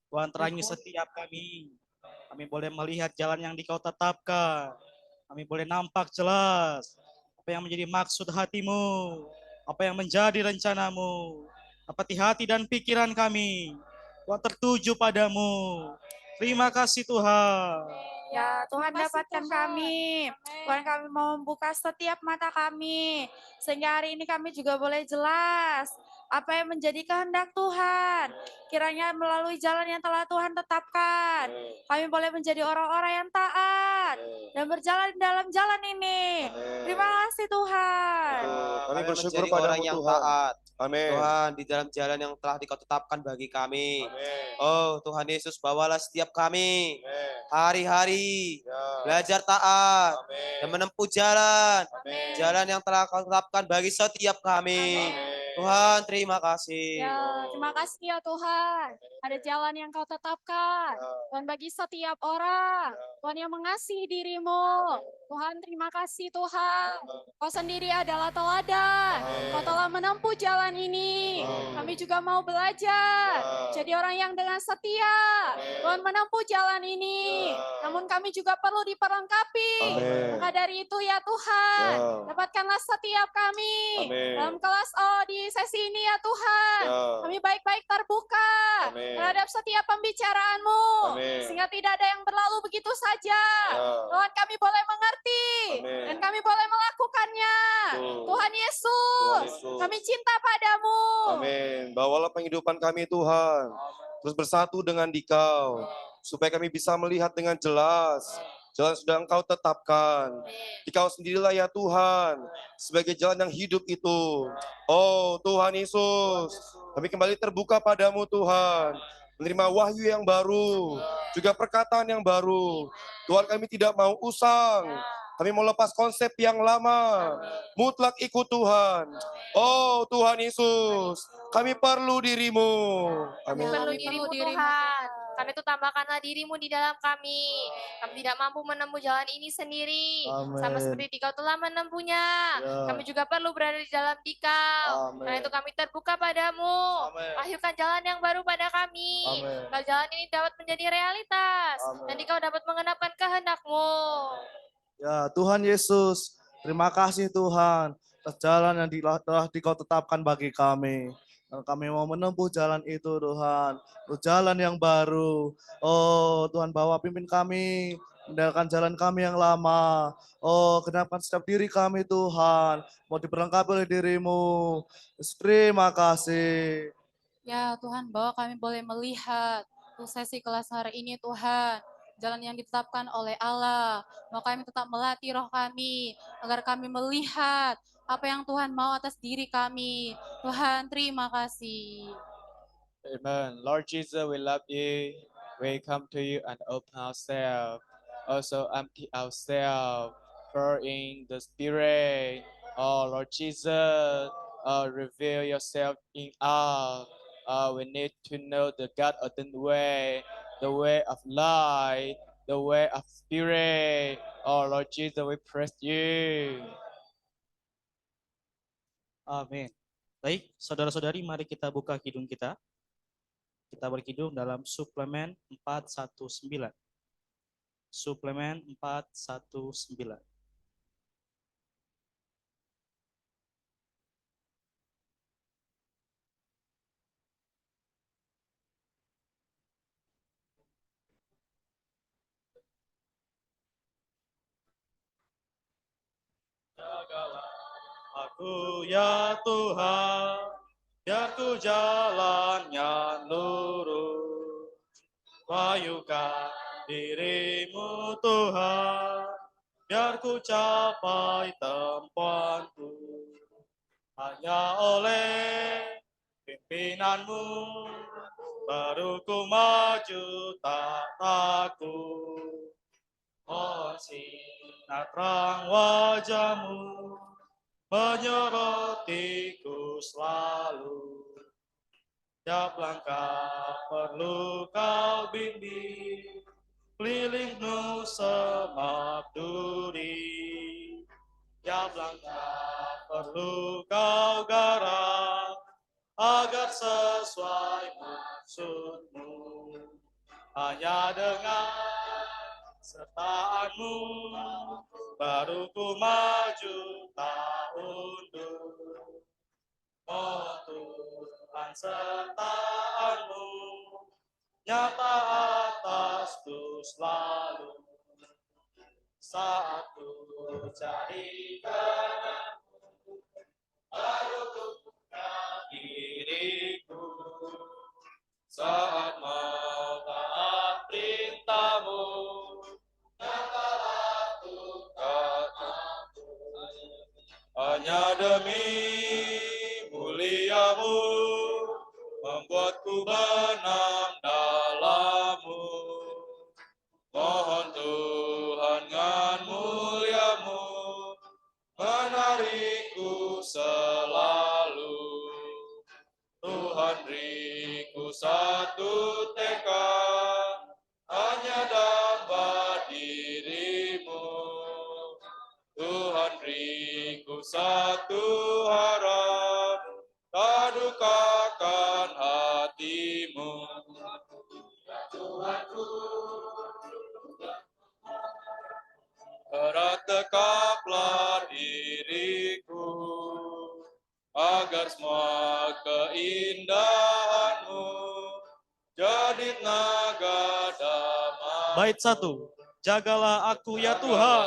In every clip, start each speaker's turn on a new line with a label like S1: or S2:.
S1: Tuhan terangi setiap kami. Kami boleh melihat jalan yang Dikau tetapkan. Kami boleh nampak jelas apa yang menjadi maksud hatimu, apa yang menjadi rencanamu. Dapati hati dan pikiran kami, Tuhan tertuju padamu. Terima kasih Tuhan.
S2: Ya, Tuhan dapatkan kami. Tuhan, kami mau membuka setiap mata kami. Sehingga hari ini kami juga boleh jelas apa yang menjadi kehendak Tuhan. Kiranya melalui jalan yang telah Tuhan tetapkan, kami boleh menjadi orang-orang yang taat dan berjalan dalam jalan ini. Terima kasih Tuhan.
S3: Kami bersyukur
S4: menjadi orang
S3: padamu
S4: yang
S3: Tuhan.
S4: taat.
S3: Amin.
S4: Tuhan, di dalam jalan yang telah Dikau tetapkan bagi kami.
S3: Amin.
S4: Oh Tuhan Yesus, bawalah setiap kami
S3: Amin.
S4: hari-hari
S3: Ya.
S4: belajar taat
S3: Amin.
S4: dan menempuh jalan.
S3: Amin.
S4: Jalan yang telah Kau tetapkan bagi setiap kami.
S3: Amin.
S4: Tuhan, terima kasih.
S5: Ya, terima kasih ya Tuhan. Ada jalan yang Kau tetapkan. Tuhan, bagi setiap orang. Tuhan yang mengasihi dirimu. Tuhan, terima kasih Tuhan. Kau sendiri adalah teladan. Kau telah menempuh jalan ini. Kami juga mau belajar. Jadi orang yang dengan setia. Tuhan, menempuh jalan ini. Namun kami juga perlu diperlengkapi.
S3: Amin.
S5: Maka dari itu ya Tuhan,
S3: Ya.
S5: dapatkanlah setiap kami
S3: Amin.
S5: dalam kelas di sesi ini ya Tuhan.
S3: Ya.
S5: Kami baik-baik terbuka
S3: Amin.
S5: terhadap setiap pembicaraanmu.
S3: Amin.
S5: Sehingga tidak ada yang berlalu begitu saja.
S3: Ya.
S5: Tuhan, kami boleh mengerti.
S3: Amin.
S5: Dan kami boleh melakukannya.
S3: Betul.
S5: Tuhan Yesus,
S3: Tuhan Yesus.
S5: kami cinta padamu.
S3: Amin. Bawalah penghidupan kami Tuhan. Terus bersatu dengan Dikau. Supaya kami bisa melihat dengan jelas. Jalan sudah Engkau tetapkan. Dikau sendirilah ya Tuhan. Sebagai jalan yang hidup itu. Oh Tuhan Yesus. Kami kembali terbuka padamu Tuhan. Menerima wahyu yang baru. Juga perkataan yang baru. Tuhan, kami tidak mau usang. Kami mau lepas konsep yang lama. Mutlak ikut Tuhan. Oh Tuhan Yesus. Kami perlu dirimu.
S6: Kami
S3: Amin.
S6: perlu dirimu Tuhan. Karena itu tambahkanlah dirimu di dalam kami. Kami tidak mampu menempuh jalan ini sendiri.
S3: Amin.
S6: Sama seperti Dikau telah menempuhnya.
S3: Ya.
S6: Kami juga perlu berada di dalam Dikau.
S3: Amin.
S6: Karena itu kami terbuka padamu.
S3: Amin.
S6: Lahirkan jalan yang baru pada kami.
S3: Amin.
S6: Agar jalan ini dapat menjadi realitas.
S3: Amin.
S6: Dan Dikau dapat mengenapkan kehendak-Mu.
S7: Ya Tuhan Yesus, terima kasih Tuhan atas jalan yang telah Dikau tetapkan bagi kami. Dan kami mau menempuh jalan itu Tuhan, untuk jalan yang baru. Oh Tuhan, bawa pimpin kami, meninggalkan jalan kami yang lama. Oh, genapkan setiap diri kami Tuhan, mau diperlengkapi oleh dirimu. Terima kasih.
S5: Ya Tuhan, bahwa kami boleh melihat untuk sesi kelas hari ini Tuhan, jalan yang ditetapkan oleh Allah. Mau kami tetap melatih roh kami, agar kami melihat apa yang Tuhan mau atas diri kami. Tuhan, terima kasih.
S8: Amen. Lord Jesus, we love you. We come to you and open ourselves. Also empty ourselves. Pour in the Spirit. Oh, Lord Jesus, reveal yourself in us. We need to know the God ordained way, the way of light, the way of Spirit. Oh, Lord Jesus, we praise you.
S1: Amin. Baik, saudara-saudari, mari kita buka kidung kita. Kita berkidung dalam suplemen 419. Suplemen 419. Jagalah aku ya Tuhan, biar ku jalannya lurus. Wayukan dirimu Tuhan, biar ku capai tempuanku. Hanya oleh pimpinanmu, baru ku maju tak takut. Oh sinar terang wajahmu, menyorotiku selalu. Tiap langkah perlu kau bimbing, kelilingmu semak duri. Tiap langkah perlu kau garap, agar sesuai maksudmu. hanya dengan sertaanmu baru ku maju tak undur. Mohon Tuhan sertaanmu nyata atasku selalu saat ku cari kehendak-Mu baru ku diriku saat mau taat perintah-Mu nyatalah Tuhan hanya demi mulia-Mu membuatku benam dalam-Mu. Mohon Tuhan dengan mulia-Mu menarikku selalu. Tuhan beriku satu tekad hanya dapat diri-Mu. Tuhan beriku satu harap tak dukakan hati-Mu. Ya Tuhanku, erat tekaplah diriku, agar semua keindahan-Mu jadi tenaga damai.
S9: Bait 1. Jagalah aku ya Tuhan.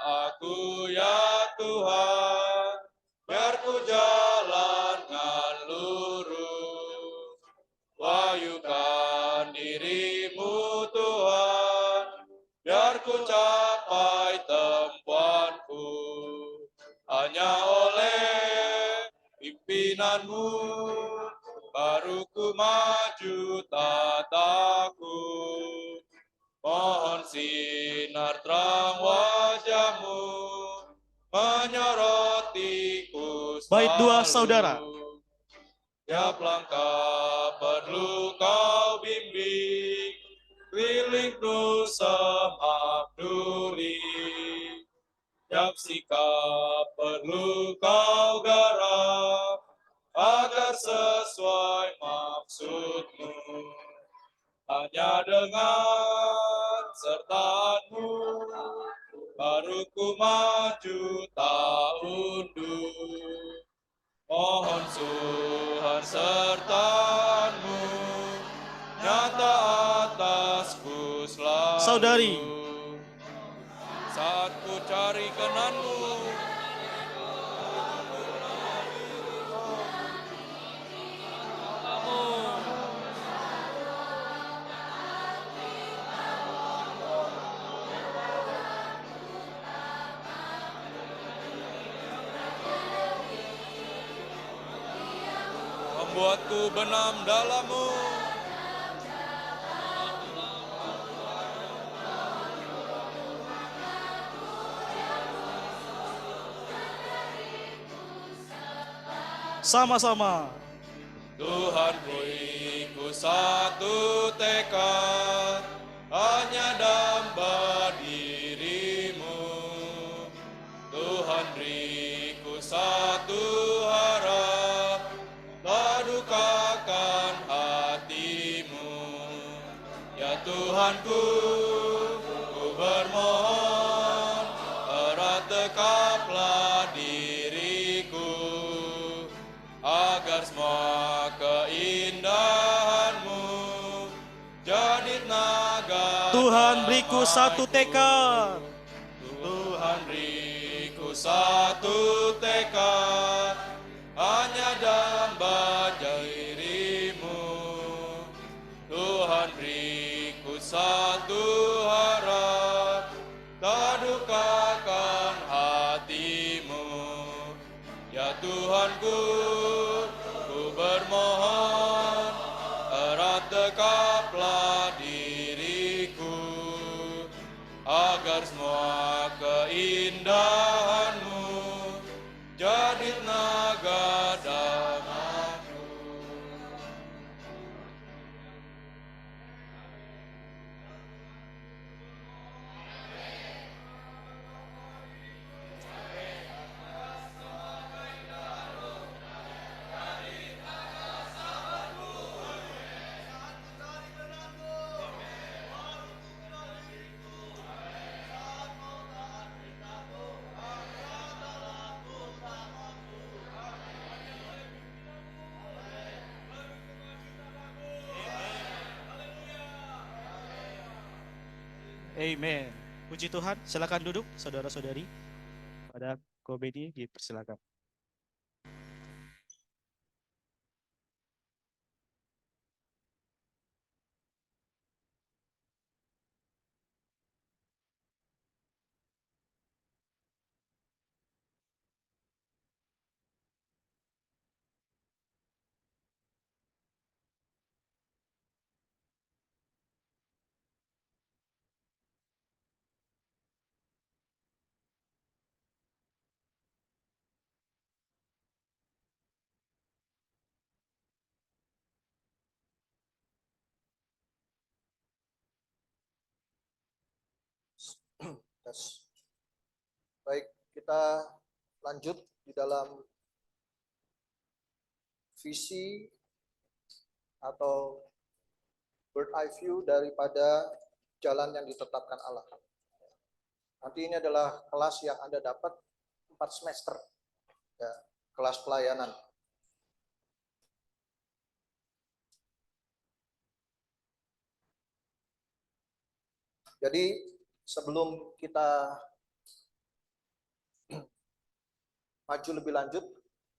S1: Aku ya Tuhan, biar ku jalan dengan lurus. Wahyukan diri-Mu Tuhan, biar ku capai tempuanku. Hanya oleh pimpinan-Mu baru ku maju tak takut. Mohon sinar terang wajah-Mu menyorotiku
S9: Bait 2
S1: selalu.
S9: saudara.
S1: Tiap langkah perlu Kau bimbing, kelilingku semak duri. Tiap sikap perlu Kau garap, agar sesuai maksud-Mu. Hanya dengan sertaan-Mu baru ku maju tak undur. Mohon Tuhan sertaan-Mu nyata atasku selalu.
S9: Saudari.
S1: Saat ku cari kenan-Mu membuatku benam dalam-Mu.
S9: Sama-sama.
S1: Tuhan beriku satu tekad, hanya damba diri-Mu. Tuhan beriku satu harap, tak dukakan hati-Mu. Ya Tuhanku, ku bermohon, erat dekaplah diriku, agar semua keindahan-Mu jadi tenaga.
S9: Tuhan beriku satu tekad.
S1: Tuhan beriku satu tekad, hanya damba diri-Mu. Tuhan beriku satu harap, tak dukakan hati-Mu. Ya Tuhanku, ku bermohon, erat dekaplah diriku, agar semua keindahan-Mu jadi tenaga damai-Ku. Amen. Puji Tuhan, silakan duduk saudara-saudari. Pada Kobedi dipersilakan.
S10: Tes. Baik, kita lanjut di dalam visi atau bird eye view daripada jalan yang ditetapkan Allah. Nanti ini adalah kelas yang Anda dapat 4 semester, ya, kelas pelayanan. Jadi sebelum kita maju lebih lanjut,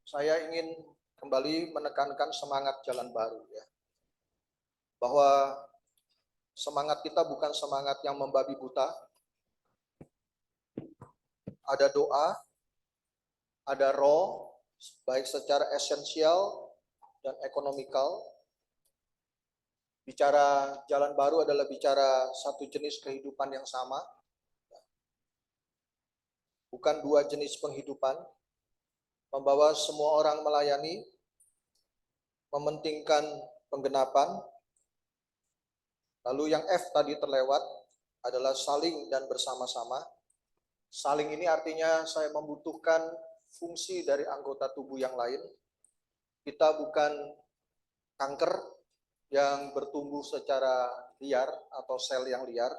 S10: saya ingin kembali menekankan semangat jalan baru, ya. Bahwa semangat kita bukan semangat yang membabi buta. Ada doa, ada roh, baik secara esensial dan ekonomikal. Bicara jalan baru adalah bicara satu jenis kehidupan yang sama, bukan dua jenis penghidupan, membawa semua orang melayani, mementingkan penggenapan. Lalu yang F tadi terlewat adalah saling dan bersama-sama. Saling ini artinya saya membutuhkan fungsi dari anggota tubuh yang lain. Kita bukan kanker yang bertumbuh secara liar atau sel yang liar.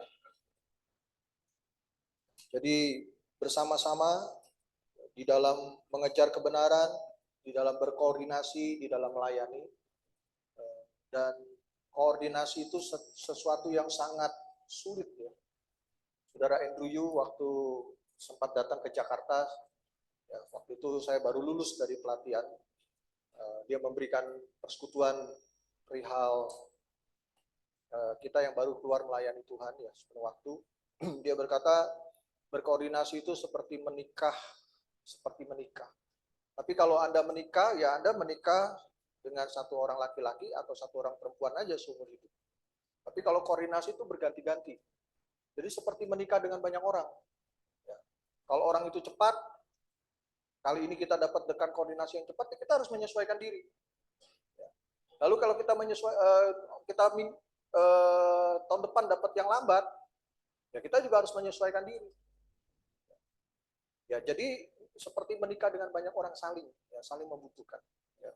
S10: Jadi bersama-sama di dalam mengejar kebenaran, di dalam berkoordinasi, di dalam melayani. Dan koordinasi itu sesuatu yang sangat sulit, ya. Saudara Andrew Yu waktu sempat datang ke Jakarta, ya, waktu itu saya baru lulus dari pelatihan. Dia memberikan persekutuan perihal kita yang baru keluar melayani Tuhan, ya, sepenuh waktu. Dia berkata, berkoordinasi itu seperti menikah, seperti menikah. Tapi kalau Anda menikah, ya Anda menikah dengan satu orang laki-laki atau satu orang perempuan aja seumur hidup. Tapi kalau koordinasi itu berganti-ganti. Jadi seperti menikah dengan banyak orang. Ya. Kalau orang itu cepat, kali ini kita dapat dengan koordinasi yang cepat, ya kita harus menyesuaikan diri. Ya. Lalu kalau kita tahun depan dapat yang lambat, ya kita juga harus menyesuaikan diri. Ya, jadi seperti menikah dengan banyak orang, saling, ya, saling membutuhkan. Ya.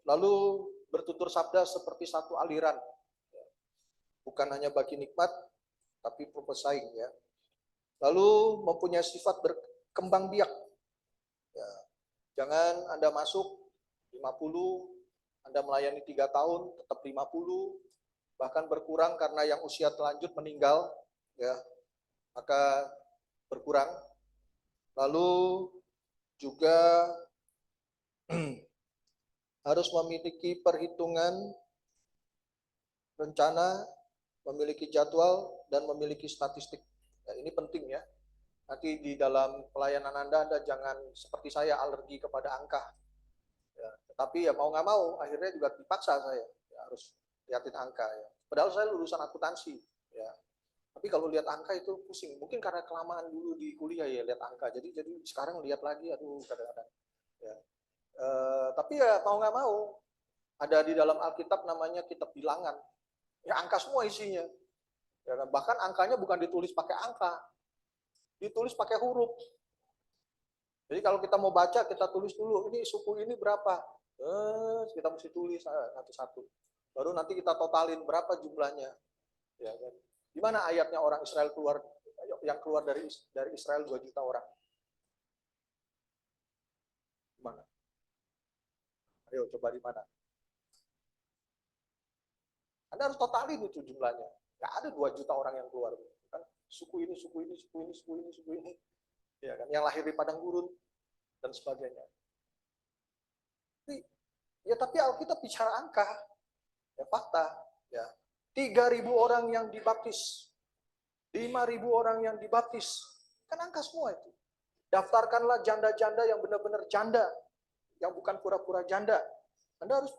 S10: Lalu bertutur sabda seperti satu aliran, ya. Bukan hanya bagi nikmat, tapi bersaing, ya. Lalu mempunyai sifat berkembang biak. Ya. Jangan Anda masuk 50, Anda melayani 3 tahun, tetap 50, bahkan berkurang karena yang usia terlanjut meninggal, ya, maka berkurang. Lalu juga harus memiliki perhitungan, rencana, memiliki jadwal, dan memiliki statistik. Nah, ini penting, ya. Nanti di dalam pelayanan Anda jangan seperti saya alergi kepada angka. Ya, tetapi ya mau nggak mau, akhirnya juga dipaksa saya ya, harus lihatin angka. Ya. Padahal saya lulusan akuntansi. Ya. Tapi kalau lihat angka itu pusing. Mungkin karena kelamaan dulu di kuliah ya lihat angka. Jadi sekarang lihat lagi, aduh kadang-kadang. Ya. Tapi ya mau nggak mau, ada di dalam Alkitab namanya kitab bilangan. Ya angka semua isinya. Ya, bahkan angkanya bukan ditulis pakai angka, ditulis pakai huruf. Jadi kalau kita mau baca, kita tulis dulu, ini suku ini berapa. Kita mesti tulis satu-satu. Baru nanti kita totalin berapa jumlahnya. Ya, kan? Di mana ayatnya orang Israel keluar, yang keluar dari Israel 2 juta orang? Di mana? Ayo coba di mana? Anda harus totalin itu jumlahnya. Nggak ada 2 juta orang yang keluar. Kan? Suku ini, suku ini, suku ini, suku ini, suku ini. Ya kan? Yang lahir di padang gurun dan sebagainya. Tapi Alkitab bicara angka, ya fakta. Ya. 3.000 orang yang dibaptis, 5.000 orang yang dibaptis, kan angka semua itu. Daftarkanlah janda-janda yang benar-benar janda, yang bukan pura-pura janda. Anda harus,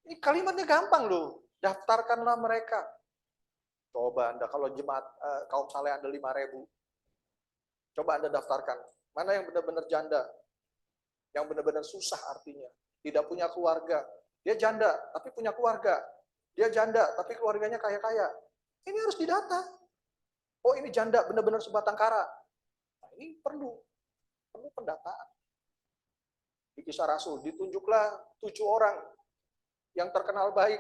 S10: ini kalimatnya gampang loh, daftarkanlah mereka. Coba Anda, kalau jemaat kaum saleh Anda 5.000, coba Anda daftarkan, mana yang benar-benar janda, yang benar-benar susah artinya, tidak punya keluarga. Dia janda, tapi punya keluarga. Dia janda, tapi keluarganya kaya-kaya. Ini harus didata. Oh ini janda, benar-benar sebatang kara. Nah, ini perlu pendataan. Di Kisah Rasul, ditunjuklah 7 orang yang terkenal baik.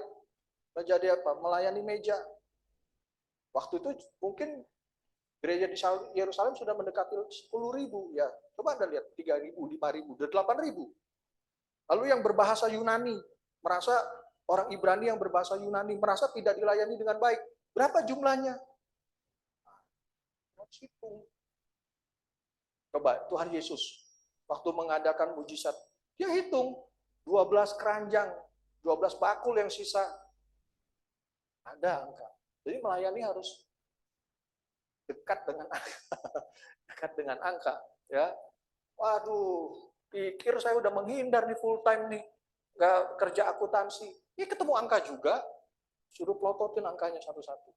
S10: Menjadi apa? Melayani meja. Waktu itu mungkin gereja di Yerusalem sudah mendekati 10.000. Ya, coba Anda lihat, 3.000, 5.000, 8.000. Lalu yang berbahasa Yunani, merasa orang Ibrani yang berbahasa Yunani, merasa tidak dilayani dengan baik. Berapa jumlahnya? Coba Tuhan Yesus, waktu mengadakan mujizat, dia hitung 12 keranjang, 12 bakul yang sisa. Ada angka. Jadi melayani harus dekat dengan angka. Dekat dengan angka. Ya. Waduh, pikir saya udah menghindar nih full time nih. Nggak kerja akuntansi. Ini ketemu angka juga, suruh plototin angkanya satu-satu.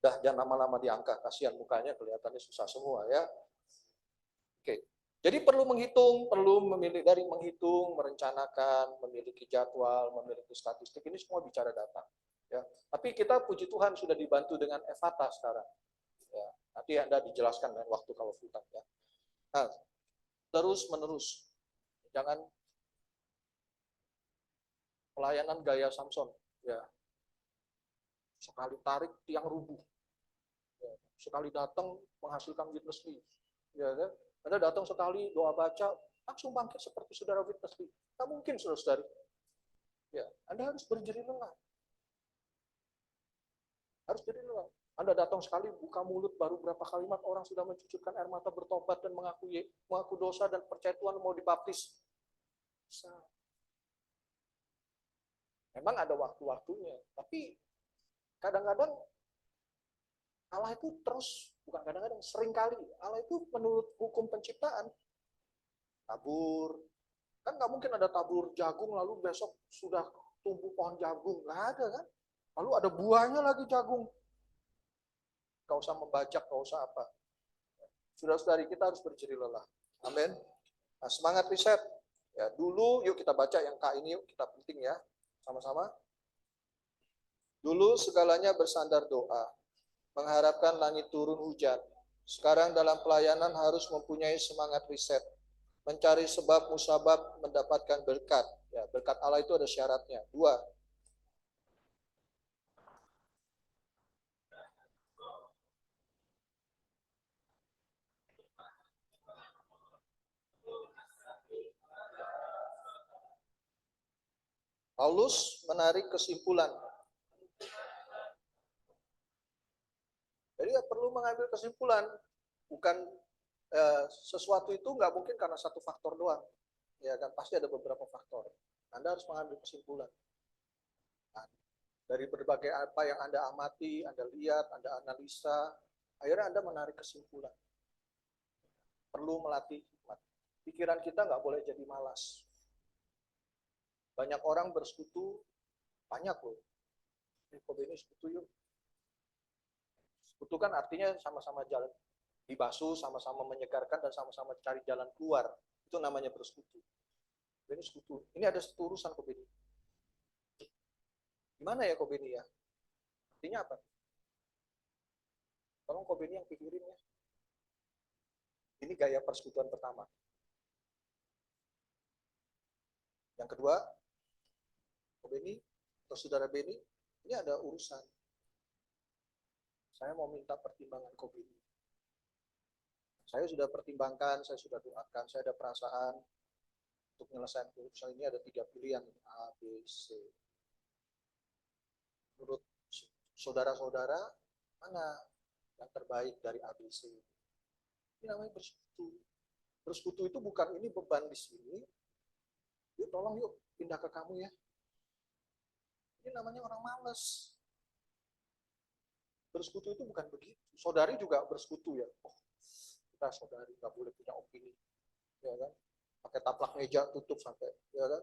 S10: Dah, jangan lama-lama di angka, kasihan mukanya kelihatannya susah semua ya. Oke, jadi perlu menghitung, perlu memilih dari menghitung, merencanakan, memiliki jadwal, memiliki statistik, ini semua bicara data. Ya, tapi kita puji Tuhan sudah dibantu dengan Evata sekarang. Ya, nanti Anda dijelaskan dengan waktu kalau full time ya. Nah, terus menerus, jangan pelayanan gaya Samson. Ya, sekali tarik tiang rubuh. Ya, sekali datang menghasilkan witness lee. Ya, kan? Anda datang sekali doa baca langsung bangkit seperti saudara witness lee. Tak mungkin saudara-saudari. Ya, Anda harus berjerih lelah. Harus jadi lelah. Anda datang sekali buka mulut baru berapa kalimat orang sudah mencucurkan air mata bertobat dan mengaku dosa dan percaya Tuhan mau dibaptis. Bisa. Memang ada waktu-waktunya, tapi kadang-kadang Allah itu terus, bukan kadang-kadang, seringkali Allah itu menurut hukum penciptaan, tabur, kan nggak mungkin ada tabur jagung lalu besok sudah tumbuh pohon jagung, nggak ada kan? Lalu ada buahnya lagi jagung, nggak usah membajak, nggak usah apa. Saudara-saudari kita harus berjerih lelah, amin. Nah, semangat riset, ya dulu yuk kita baca yang K ini yuk, kita penting ya, sama-sama. Dulu segalanya bersandar doa, mengharapkan langit turun hujan. Sekarang dalam pelayanan harus mempunyai semangat riset, mencari sebab musabab mendapatkan berkat. Ya, berkat Allah itu ada syaratnya. 2. Paulus menarik kesimpulan. Jadi ya perlu mengambil kesimpulan, bukan sesuatu itu nggak mungkin karena satu faktor doang, ya kan pasti ada beberapa faktor. Anda harus mengambil kesimpulan. Nah, dari berbagai apa yang Anda amati, Anda lihat, Anda analisa, akhirnya Anda menarik kesimpulan. Perlu melatih hikmat. Pikiran kita nggak boleh jadi malas. Banyak orang bersekutu, banyak loh. Ini sekutu yuk. Sekutu kan artinya sama-sama jalan dibasuh, sama-sama menyegarkan, dan sama-sama cari jalan keluar. Itu namanya bersekutu. Ini sekutu. Ini ada satu urusan kok Beni. Gimana ya kok Beni ya? Artinya apa? Tolong kok Beni yang pikirin ya. Ini gaya persekutuan pertama. Yang kedua, kok Beni atau saudara Beni, ini ada urusan. Saya mau minta pertimbangan kok Beni. Saya sudah pertimbangkan, saya sudah doakan, saya ada perasaan untuk menyelesaikan urusan ini ada 3 pilihan, A, B, C. Menurut saudara-saudara, mana yang terbaik dari ABC? Ini namanya bersekutu. Bersekutu itu bukan ini beban di sini. Yuk tolong yuk pindah ke kamu ya. Ini namanya orang malas. Bersekutu itu bukan begitu. Saudari juga bersekutu ya. Oh, kita saudari nggak boleh punya opini, ya kan? Pakai taplak meja tutup sampai, ya kan?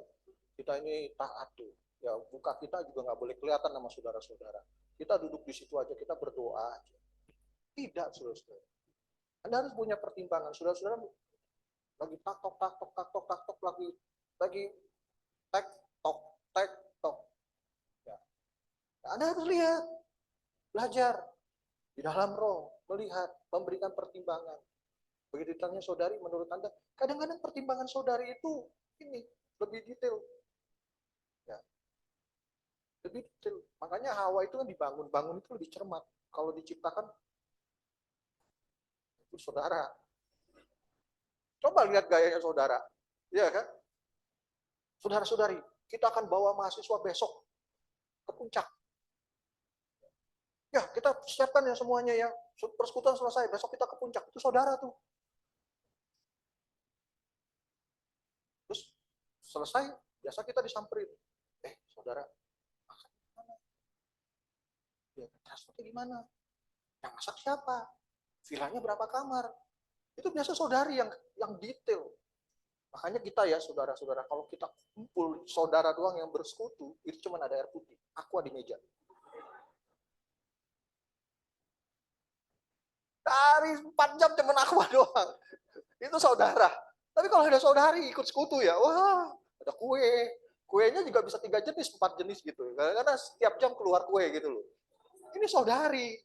S10: Kita ini taat tuh. Ya muka kita juga nggak boleh kelihatan sama saudara-saudara. Kita duduk di situ aja, kita berdoa aja. Tidak, saudara-saudara. Anda harus punya pertimbangan. Saudara-saudara lagi tak tok lagi tek tok. Ya. Anda harus lihat, belajar di dalam roh, melihat, memberikan pertimbangan. Begitu ditanya saudari, menurut Anda, kadang-kadang pertimbangan saudari itu ini lebih detail. Ya. Lebih detail. Makanya Hawa itu kan bangun itu lebih cermat. Kalau diciptakan itu saudara. Coba lihat gayanya saudara. Iya kan? Saudara-saudari, kita akan bawa mahasiswa besok ke puncak. Ya, kita siapkan ya semuanya ya. Persekutuan selesai, besok kita ke puncak. Itu saudara tuh. Terus selesai, biasa kita disamperin. Saudara, masak gimana? Ya, transportnya gimana? Yang masak siapa? Vilanya berapa kamar? Itu biasa saudari yang detail. Makanya kita ya, saudara-saudara, kalau kita kumpul saudara doang yang bersekutu, itu cuma ada air putih, aqua di meja. Dari 4 jam cuma aqua doang. Itu saudara. Tapi kalau ada saudari ikut sekutu ya, wah, ada kue. Kuenya juga bisa 3 jenis, 4 jenis gitu. Karena setiap jam keluar kue gitu loh. Ini saudari.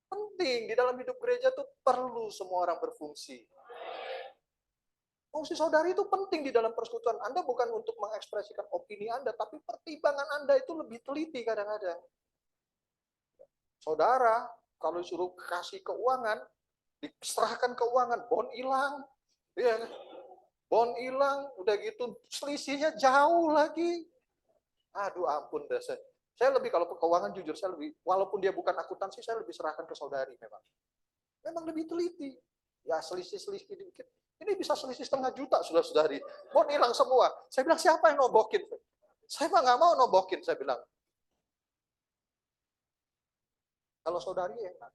S10: Penting, di dalam hidup gereja tuh perlu semua orang berfungsi. Fungsi saudari itu penting di dalam persekutuan. Anda bukan untuk mengekspresikan opini Anda, tapi pertimbangan Anda itu lebih teliti kadang-kadang. Saudara, kalau disuruh kasih keuangan, diserahkan keuangan, bon hilang. Ya, bon hilang, udah gitu selisihnya jauh lagi. Aduh ampun deh. Saya lebih kalau keuangan jujur, saya lebih, walaupun dia bukan akuntansi, saya lebih serahkan ke saudari memang. Memang lebih teliti. Ya selisih-selisih dikit. Ini bisa selisih 1,5 juta, saudara-saudari. Bon hilang semua. Saya bilang, siapa yang nombokin? Saya mah nggak mau nombokin, saya bilang. Kalau saudari enak.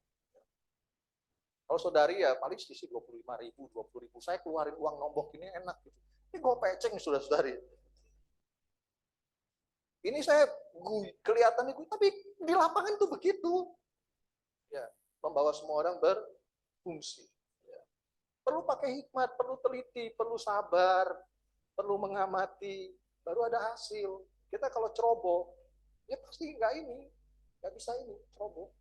S10: Kalau saudari ya paling selisih 25.000, 20.000. Saya keluarin uang nombok ini enak. Gitu. Ini gue peceng, saudara-saudari. Ini saya kelihatannya, tapi di lapangan itu begitu. Ya, membawa semua orang berfungsi. Ya. Perlu pakai hikmat, perlu teliti, perlu sabar, perlu mengamati, baru ada hasil. Kita kalau ceroboh, ya pasti nggak bisa ini, ceroboh.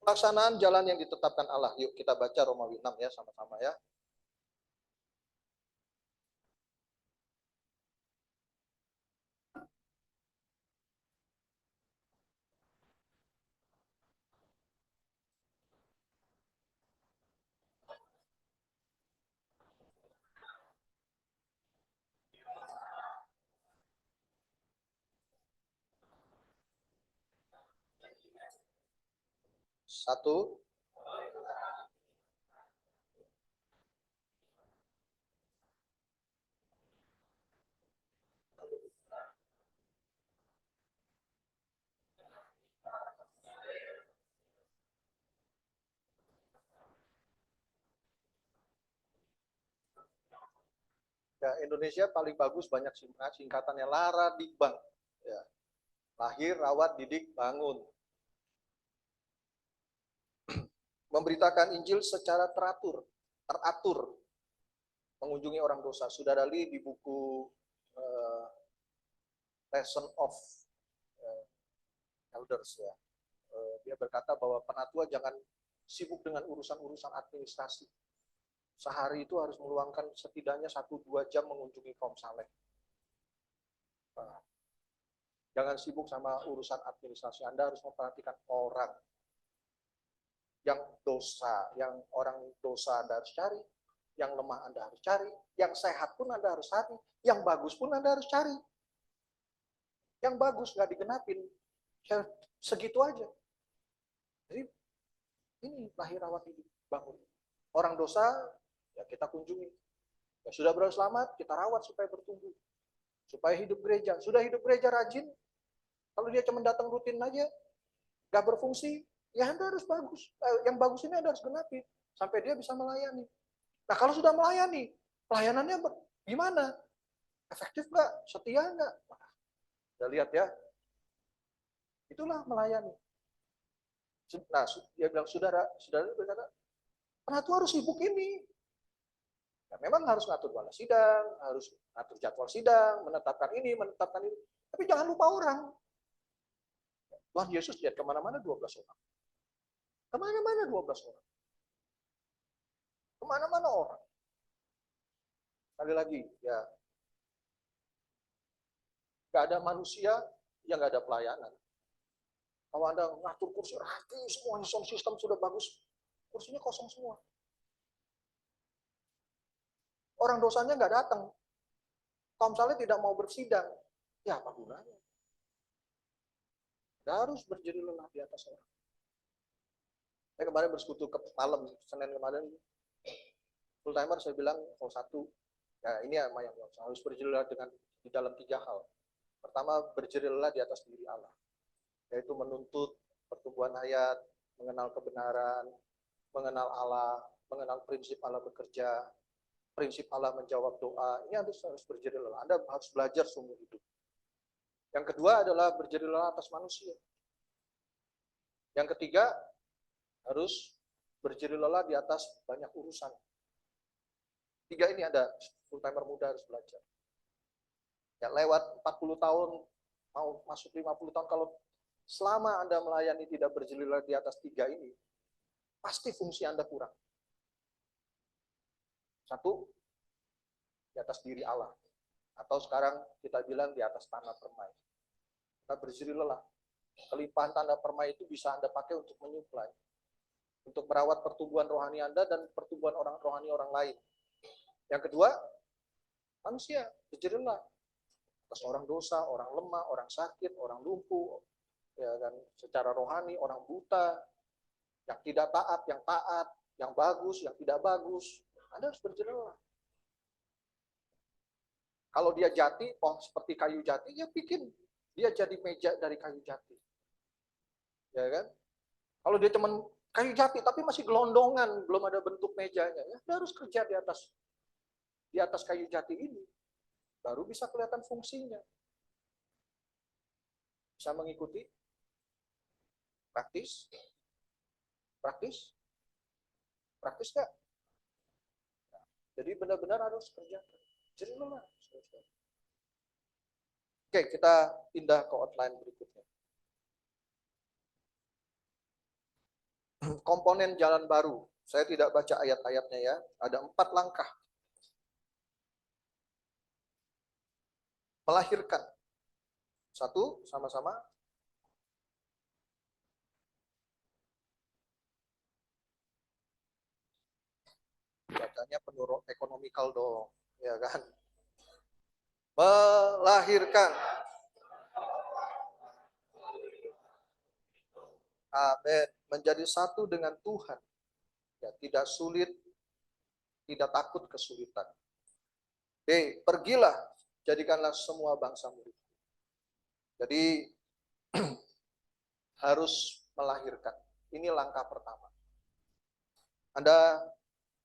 S10: Pelaksanaan jalan yang ditetapkan Allah. Yuk kita baca Romawi 6 ya sama-sama ya. Satu. Ya, Indonesia paling bagus banyak singkatannya Lara Dikbang. Ya. Lahir, rawat, didik, bangun. Memberitakan Injil secara teratur. Mengunjungi orang dosa. Sudah Dali di buku Lesson of Elders ya. Dia berkata bahwa penatua jangan sibuk dengan urusan-urusan administrasi. Sehari itu harus meluangkan setidaknya 1-2 jam mengunjungi kaum saleh. Nah, jangan sibuk sama urusan administrasi. Anda harus memperhatikan orang. yang dosa, yang orang dosa Anda harus cari, yang lemah Anda harus cari, yang sehat pun Anda harus cari, yang bagus pun Anda harus cari. Yang bagus nggak digenapin, ya segitu aja. Jadi ini lahir rawat hidup bangun. Orang dosa ya kita kunjungi. Ya, sudah berselamat kita rawat supaya bertumbuh, supaya hidup gereja. Sudah hidup gereja rajin, kalau dia cuma datang rutin aja, nggak berfungsi, ya Anda harus bagus. Yang bagus ini Anda harus genapi sampai dia bisa melayani. Nah kalau sudah melayani, pelayanannya gimana? Efektif nggak? Setia nggak? Udah lihat ya, itulah melayani. Nah, dia bilang, saudara berkata, penatu harus sibuk ini. Ya, memang harus ngatur wala sidang, harus ngatur jadwal sidang, menetapkan ini. Tapi jangan lupa orang. Tuhan Yesus lihat kemana-mana 12 orang. Kemana-mana 12 orang. Kemana-mana orang. Sekali lagi, ya, nggak ada manusia yang nggak ada pelayanan. Kalau Anda ngatur kursi rapi, semuanya sound system sudah bagus, kursinya kosong semua. Orang dosanya nggak datang. Kaum saleh tidak mau bersidang. Ya apa gunanya? Anda harus berdiri lelah di atas orang. Saya kemarin bersekutu ke malam, Senin kemarin, full timer saya bilang, oh satu, ya ini yang harus berdiri lelah di dalam 3 hal. Pertama, berdiri lelah di atas diri Allah, yaitu menuntut pertumbuhan hayat, mengenal kebenaran, mengenal Allah, mengenal prinsip Allah bekerja, prinsip Allah menjawab doa. Ini harus berdiri lelah. Anda harus belajar seumur hidup. Yang kedua adalah berdiri lelah atas manusia. Yang ketiga, harus berdiri lelah di atas banyak urusan. 3 ini ada, full timer muda harus belajar. Ya lewat 40 tahun, mau masuk 50 tahun, kalau selama Anda melayani tidak berdiri lelah di atas 3 ini, pasti fungsi Anda kurang. Satu, di atas diri Allah. Atau sekarang kita bilang di atas tanah permai. Kita berdiri lelah. Kelimpahan tanah permai itu bisa Anda pakai untuk menyuplai. Untuk merawat pertumbuhan rohani Anda dan pertumbuhan orang rohani orang lain. Yang kedua, manusia berdiri lelah. Atas orang dosa, orang lemah, orang sakit, orang lumpuh, ya kan, secara rohani, orang buta, yang tidak taat, yang bagus, yang tidak bagus. Anda harus berdiri lelah. Kalau dia jati, oh seperti kayu jati, ya bikin dia jadi meja dari kayu jati. Ya kan? Kalau dia cuma kayu jati tapi masih gelondongan, belum ada bentuk mejanya, ya dia harus kerja di atas kayu jati ini. Baru bisa kelihatan fungsinya. Bisa mengikuti? Praktis? Praktis? Praktis nggak? Jadi benar-benar harus kerja. Jadi lelah. Oke, kita pindah ke outline berikutnya. Komponen jalan baru. Saya tidak baca ayat-ayatnya ya. Ada 4 langkah. Melahirkan. 1, sama-sama. Bacanya penuh ekonomikal dong, ya kan? Melahirkan. Amin. Menjadi satu dengan Tuhan. Ya, tidak sulit, tidak takut kesulitan. B. Pergilah, jadikanlah semua bangsa murid. Jadi harus melahirkan. Ini langkah pertama. Anda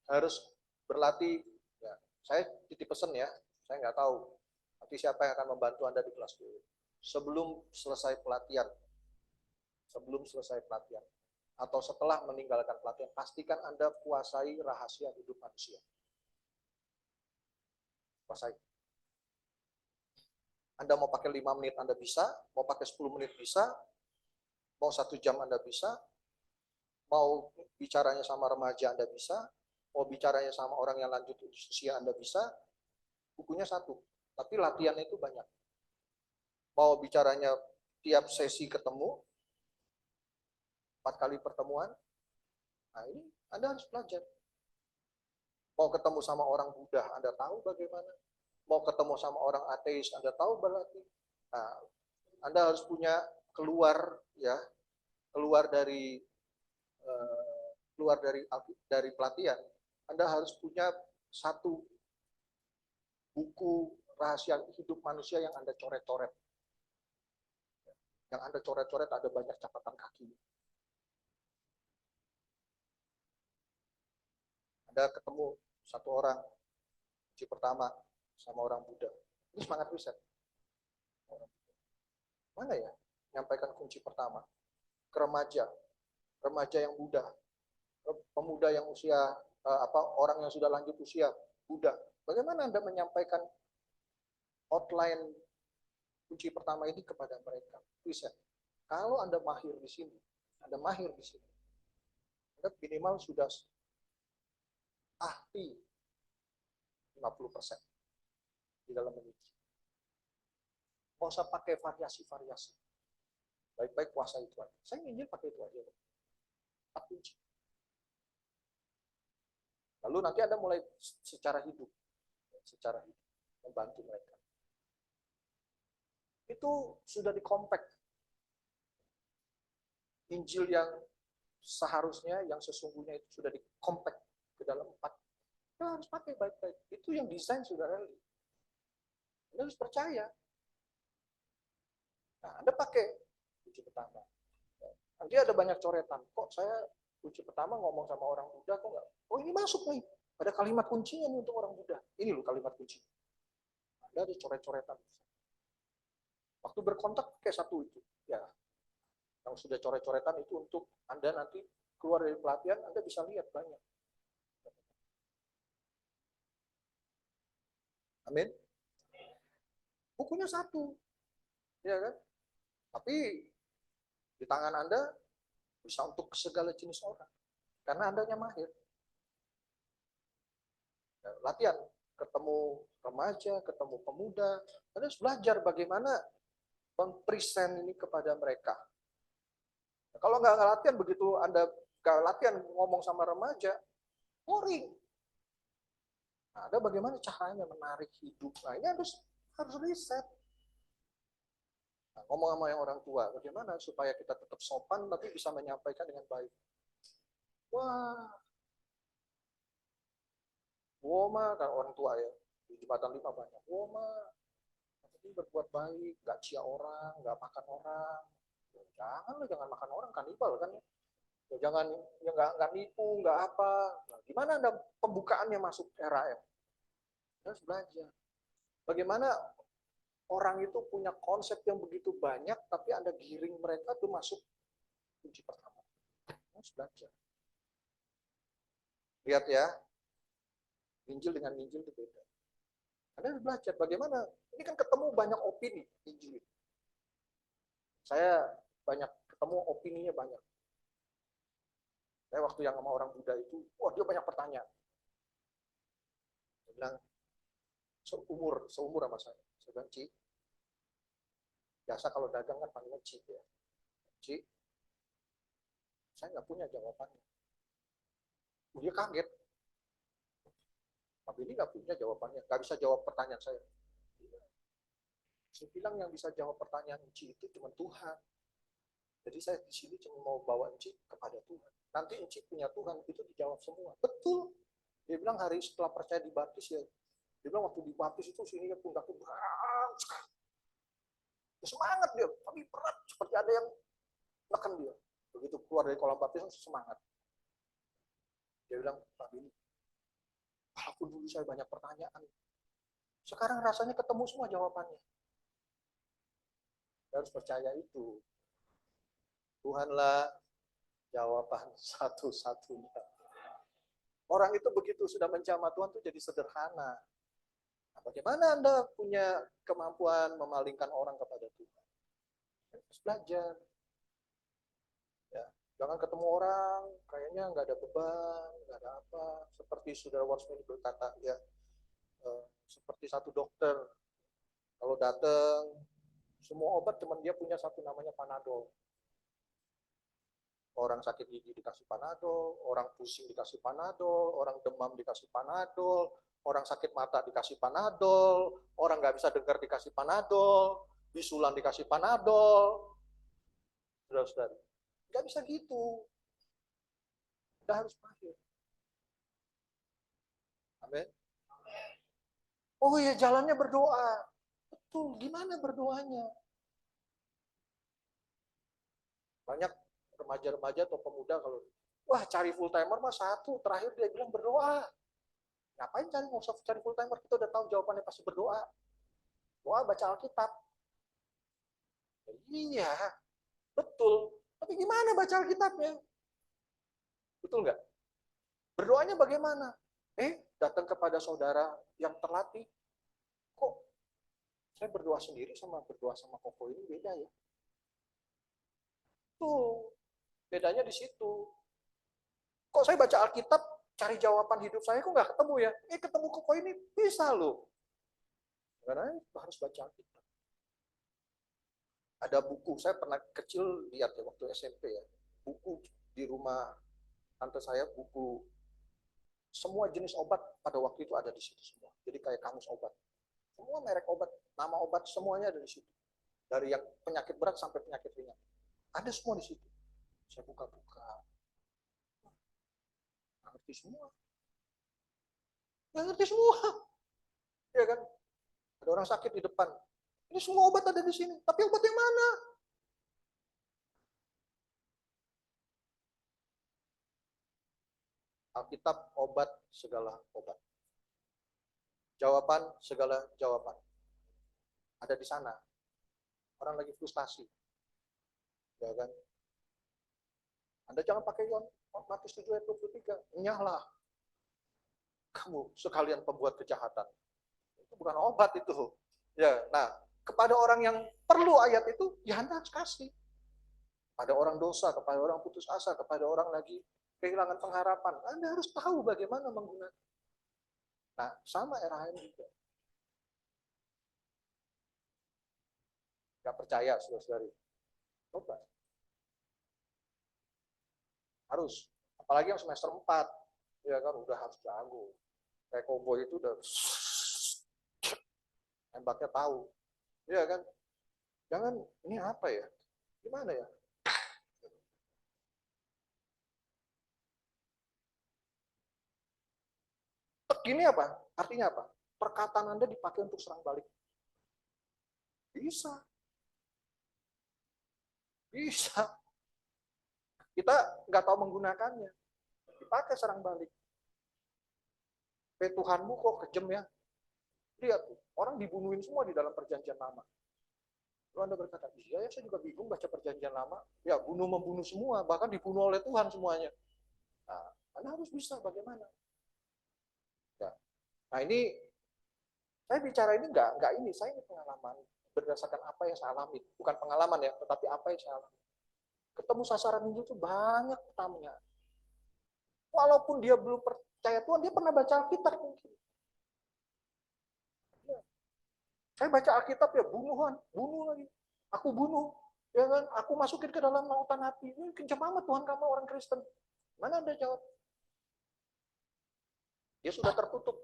S10: harus berlatih. Ya, saya titip pesan ya. Saya nggak tahu nanti siapa yang akan membantu Anda di kelas dulu. Sebelum selesai pelatihan, atau setelah meninggalkan pelatihan, pastikan Anda kuasai rahasia hidup manusia. Kuasai. Anda mau pakai 5 menit Anda bisa, mau pakai 10 menit bisa, mau 1 jam Anda bisa, mau bicaranya sama remaja Anda bisa, mau bicaranya sama orang yang lanjut usia Anda bisa. Bukunya 1, tapi latihannya itu banyak. Mau bicaranya tiap sesi ketemu, 4 kali pertemuan, Nah, ini Anda harus belajar. Mau ketemu sama orang Buddha, Anda tahu bagaimana. Mau ketemu sama orang ateis, Anda tahu berarti. Nah, Anda harus punya keluar dari dari pelatihan. Anda harus punya satu buku rahasia hidup manusia yang Anda coret-coret. Yang Anda coret-coret ada banyak catatan kaki. Anda ketemu satu orang, kunci pertama sama orang Buddha. Ini semangat riset. Mana ya? Nyampaikan kunci pertama. Ke remaja yang Buddha, pemuda yang usia orang yang sudah lanjut usia Buddha. Bagaimana Anda menyampaikan outline kunci pertama ini kepada mereka? Riset. Kalau Anda mahir di sini, Anda minimal sudah ahli 50% di dalam menguji. Nggak usah pakai variasi-variasi. Baik-baik kuasa itu aja. Saya nginjil pakai itu aja. 4 kunci. Lalu nanti Anda mulai secara hidup membantu mereka. Itu sudah dikompak. Injil yang seharusnya, yang sesungguhnya itu sudah dikompak ke dalam 4. Anda harus pakai baik-baik. Itu yang desain sudah ready. Anda harus percaya. Nah, Anda pakai kunci pertama. Nanti ada banyak coretan. Kok saya kunci pertama ngomong sama orang Buddha, kok enggak? Oh, ini masuk nih. Ada kalimat kuncinya nih untuk orang Buddha. Ini loh kalimat kunci. Anda ada coret-coretan. Waktu berkontak pakai satu itu. Ya, yang sudah coret-coretan itu untuk Anda nanti keluar dari pelatihan, Anda bisa lihat banyak. Amin. Bukunya satu. Ya kan? Tapi di tangan Anda bisa untuk segala jenis orang. Karena Andanya mahir. Ya, latihan. Ketemu remaja, ketemu pemuda. Anda harus belajar bagaimana mempresent ini kepada mereka. Nah, kalau nggak latihan, begitu Anda nggak latihan ngomong sama remaja, boring. Nah, ada bagaimana caranya menarik hidup. Nah, ini harus riset. Nah, ngomong sama yang orang tua, bagaimana supaya kita tetap sopan tapi bisa menyampaikan dengan baik. Wah, Woma kan orang tua ya, di Jembatan 5 banyak. Woma, ini berbuat baik, nggak cia orang, nggak makan orang. Jangan makan orang, kanibal kan ya. Jangan nggak nipu, nggak apa. Nah, gimana Anda pembukaannya masuk RAM? Harus belajar. Bagaimana orang itu punya konsep yang begitu banyak, tapi Anda giring mereka tuh masuk kunci pertama. Harus belajar. Lihat ya, Injil dengan Injil itu beda. Anda harus belajar bagaimana. Ini kan ketemu banyak opini Injil. Saya banyak ketemu opininya banyak. Saya waktu yang sama orang Buddha itu, wah dia banyak pertanyaan. Dia bilang, seumur sama saya. Saya bilang, Ci, biasa kalau dagang kan panggilnya Ci ya. Ci, saya nggak punya jawabannya. Dia kaget. Tapi ini nggak punya jawabannya, nggak bisa jawab pertanyaan saya. Saya bilang yang bisa jawab pertanyaan Ci itu cuma Tuhan. Jadi saya di sini cuma mau bawa Ci kepada Tuhan. Nanti Ci punya Tuhan, itu dijawab semua. Betul. Dia bilang hari setelah percaya dibaptis ya. Dia bilang waktu dibaptis itu sini pundaknya berat sekali. Semangat dia, tapi berat seperti ada yang menekan dia. Begitu keluar dari kolam baptis semangat. Dia bilang, Pak Bini, walaupun dulu saya banyak pertanyaan, sekarang rasanya ketemu semua jawabannya. Saya harus percaya itu. Tuhanlah jawaban satu-satunya. Orang itu begitu sudah menjamah Tuhan itu jadi sederhana. Nah, bagaimana Anda punya kemampuan memalingkan orang kepada Tuhan? Harus belajar. Ya, jangan ketemu orang, kayaknya nggak ada beban, nggak ada apa. Seperti saudara Watchman berkata, ya, seperti satu dokter. Kalau datang, semua obat cuman dia punya satu namanya Panadol. Orang sakit gigi dikasih Panadol, orang pusing dikasih Panadol, orang demam dikasih Panadol, orang sakit mata dikasih Panadol, orang nggak bisa dengar dikasih Panadol, bisulan dikasih Panadol. Saudara-saudara, nggak bisa gitu. Udah harus berakhir. Amin. Oh iya, jalannya berdoa. Betul, gimana berdoanya? Banyak remaja-remaja atau pemuda kalau, wah cari full timer mah satu, terakhir dia bilang berdoa. Ngapain cari, nggak usah cari full timer, kita udah tahu jawabannya pasti berdoa. Doa baca Alkitab. Iya, betul. Tapi gimana baca Alkitabnya? Betul nggak? Berdoanya bagaimana? Datang kepada saudara yang terlatih. Kok saya berdoa sendiri sama berdoa sama Koko ini beda ya? Tuh, bedanya di situ. Kok saya baca Alkitab, cari jawaban hidup saya kok nggak ketemu ya? Ketemu Koko ini bisa loh. Karena harus baca Alkitab. Ada buku, saya pernah kecil lihat ya waktu SMP ya. Buku di rumah tante saya, buku semua jenis obat pada waktu itu ada di situ semua. Jadi kayak kamus obat. Semua merek obat, nama obat semuanya ada di situ. Dari yang penyakit berat sampai penyakit ringan. Ada semua di situ. Saya buka-buka. Nggak ngerti semua. Nggak ngerti semua. Ya kan? Ada orang sakit di depan. Ini semua obat ada di sini. Tapi obat yang mana? Alkitab obat segala obat. Jawaban segala jawaban. Ada di sana. Orang lagi frustasi. Ya kan? Anda jangan pakai Matius 7 ayat 23. Nyahlah. Kamu sekalian pembuat kejahatan. Itu bukan obat itu. Ya, nah, kepada orang yang perlu ayat itu, ya Anda harus kasih. Pada orang dosa, kepada orang putus asa, kepada orang lagi kehilangan pengharapan. Anda harus tahu bagaimana menggunakan. Nah, sama RHM juga. Gak percaya, saudara-saudari. Coba. Harus. Apalagi yang semester 4. Ya kan, udah harus jago. Kayak koboi itu udah nembaknya tahu. Ya kan. Jangan, ini apa ya? Gimana ya? Ini apa? Artinya apa? Perkataan Anda dipakai untuk serang balik. Bisa. Bisa. Kita nggak tahu menggunakannya. Dipakai serang balik. Tuhanmu kok kejam ya? Lihat tuh, orang dibunuhin semua di dalam perjanjian lama. Lalu Anda berkata, iya ya saya juga bingung baca perjanjian lama. Ya bunuh-membunuh semua, bahkan dibunuh oleh Tuhan semuanya. Nah, Anda harus bisa bagaimana? Nah ini, saya bicara ini enggak ini, saya ini pengalaman berdasarkan apa yang saya alami. Bukan pengalaman ya, tetapi apa yang saya alami. Ketemu sasaran Injil itu banyak tamunya. Walaupun dia belum percaya Tuhan, dia pernah baca Alkitab mungkin. Ya. Saya baca Alkitab ya, bunuh lagi. Aku bunuh, ya kan? Aku masukin ke dalam lautan api. Ini kencam amat Tuhan kamu orang Kristen. Mana Anda jawab? Dia sudah tertutup.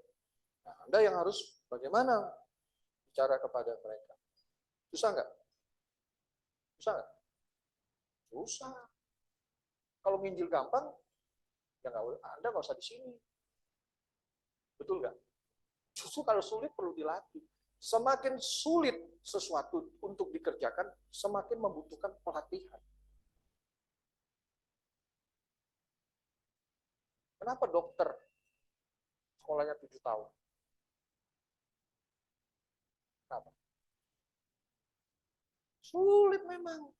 S10: Nah, Anda yang harus bagaimana bicara kepada mereka. Susah nggak? Susah nggak? Susah. Kalau nginjil gampang, ya Anda nggak usah di sini. Betul nggak? Justru kalau sulit perlu dilatih. Semakin sulit sesuatu untuk dikerjakan, semakin membutuhkan pelatihan. Kenapa dokter sekolahnya 7 tahun? Kenapa? Sulit memang.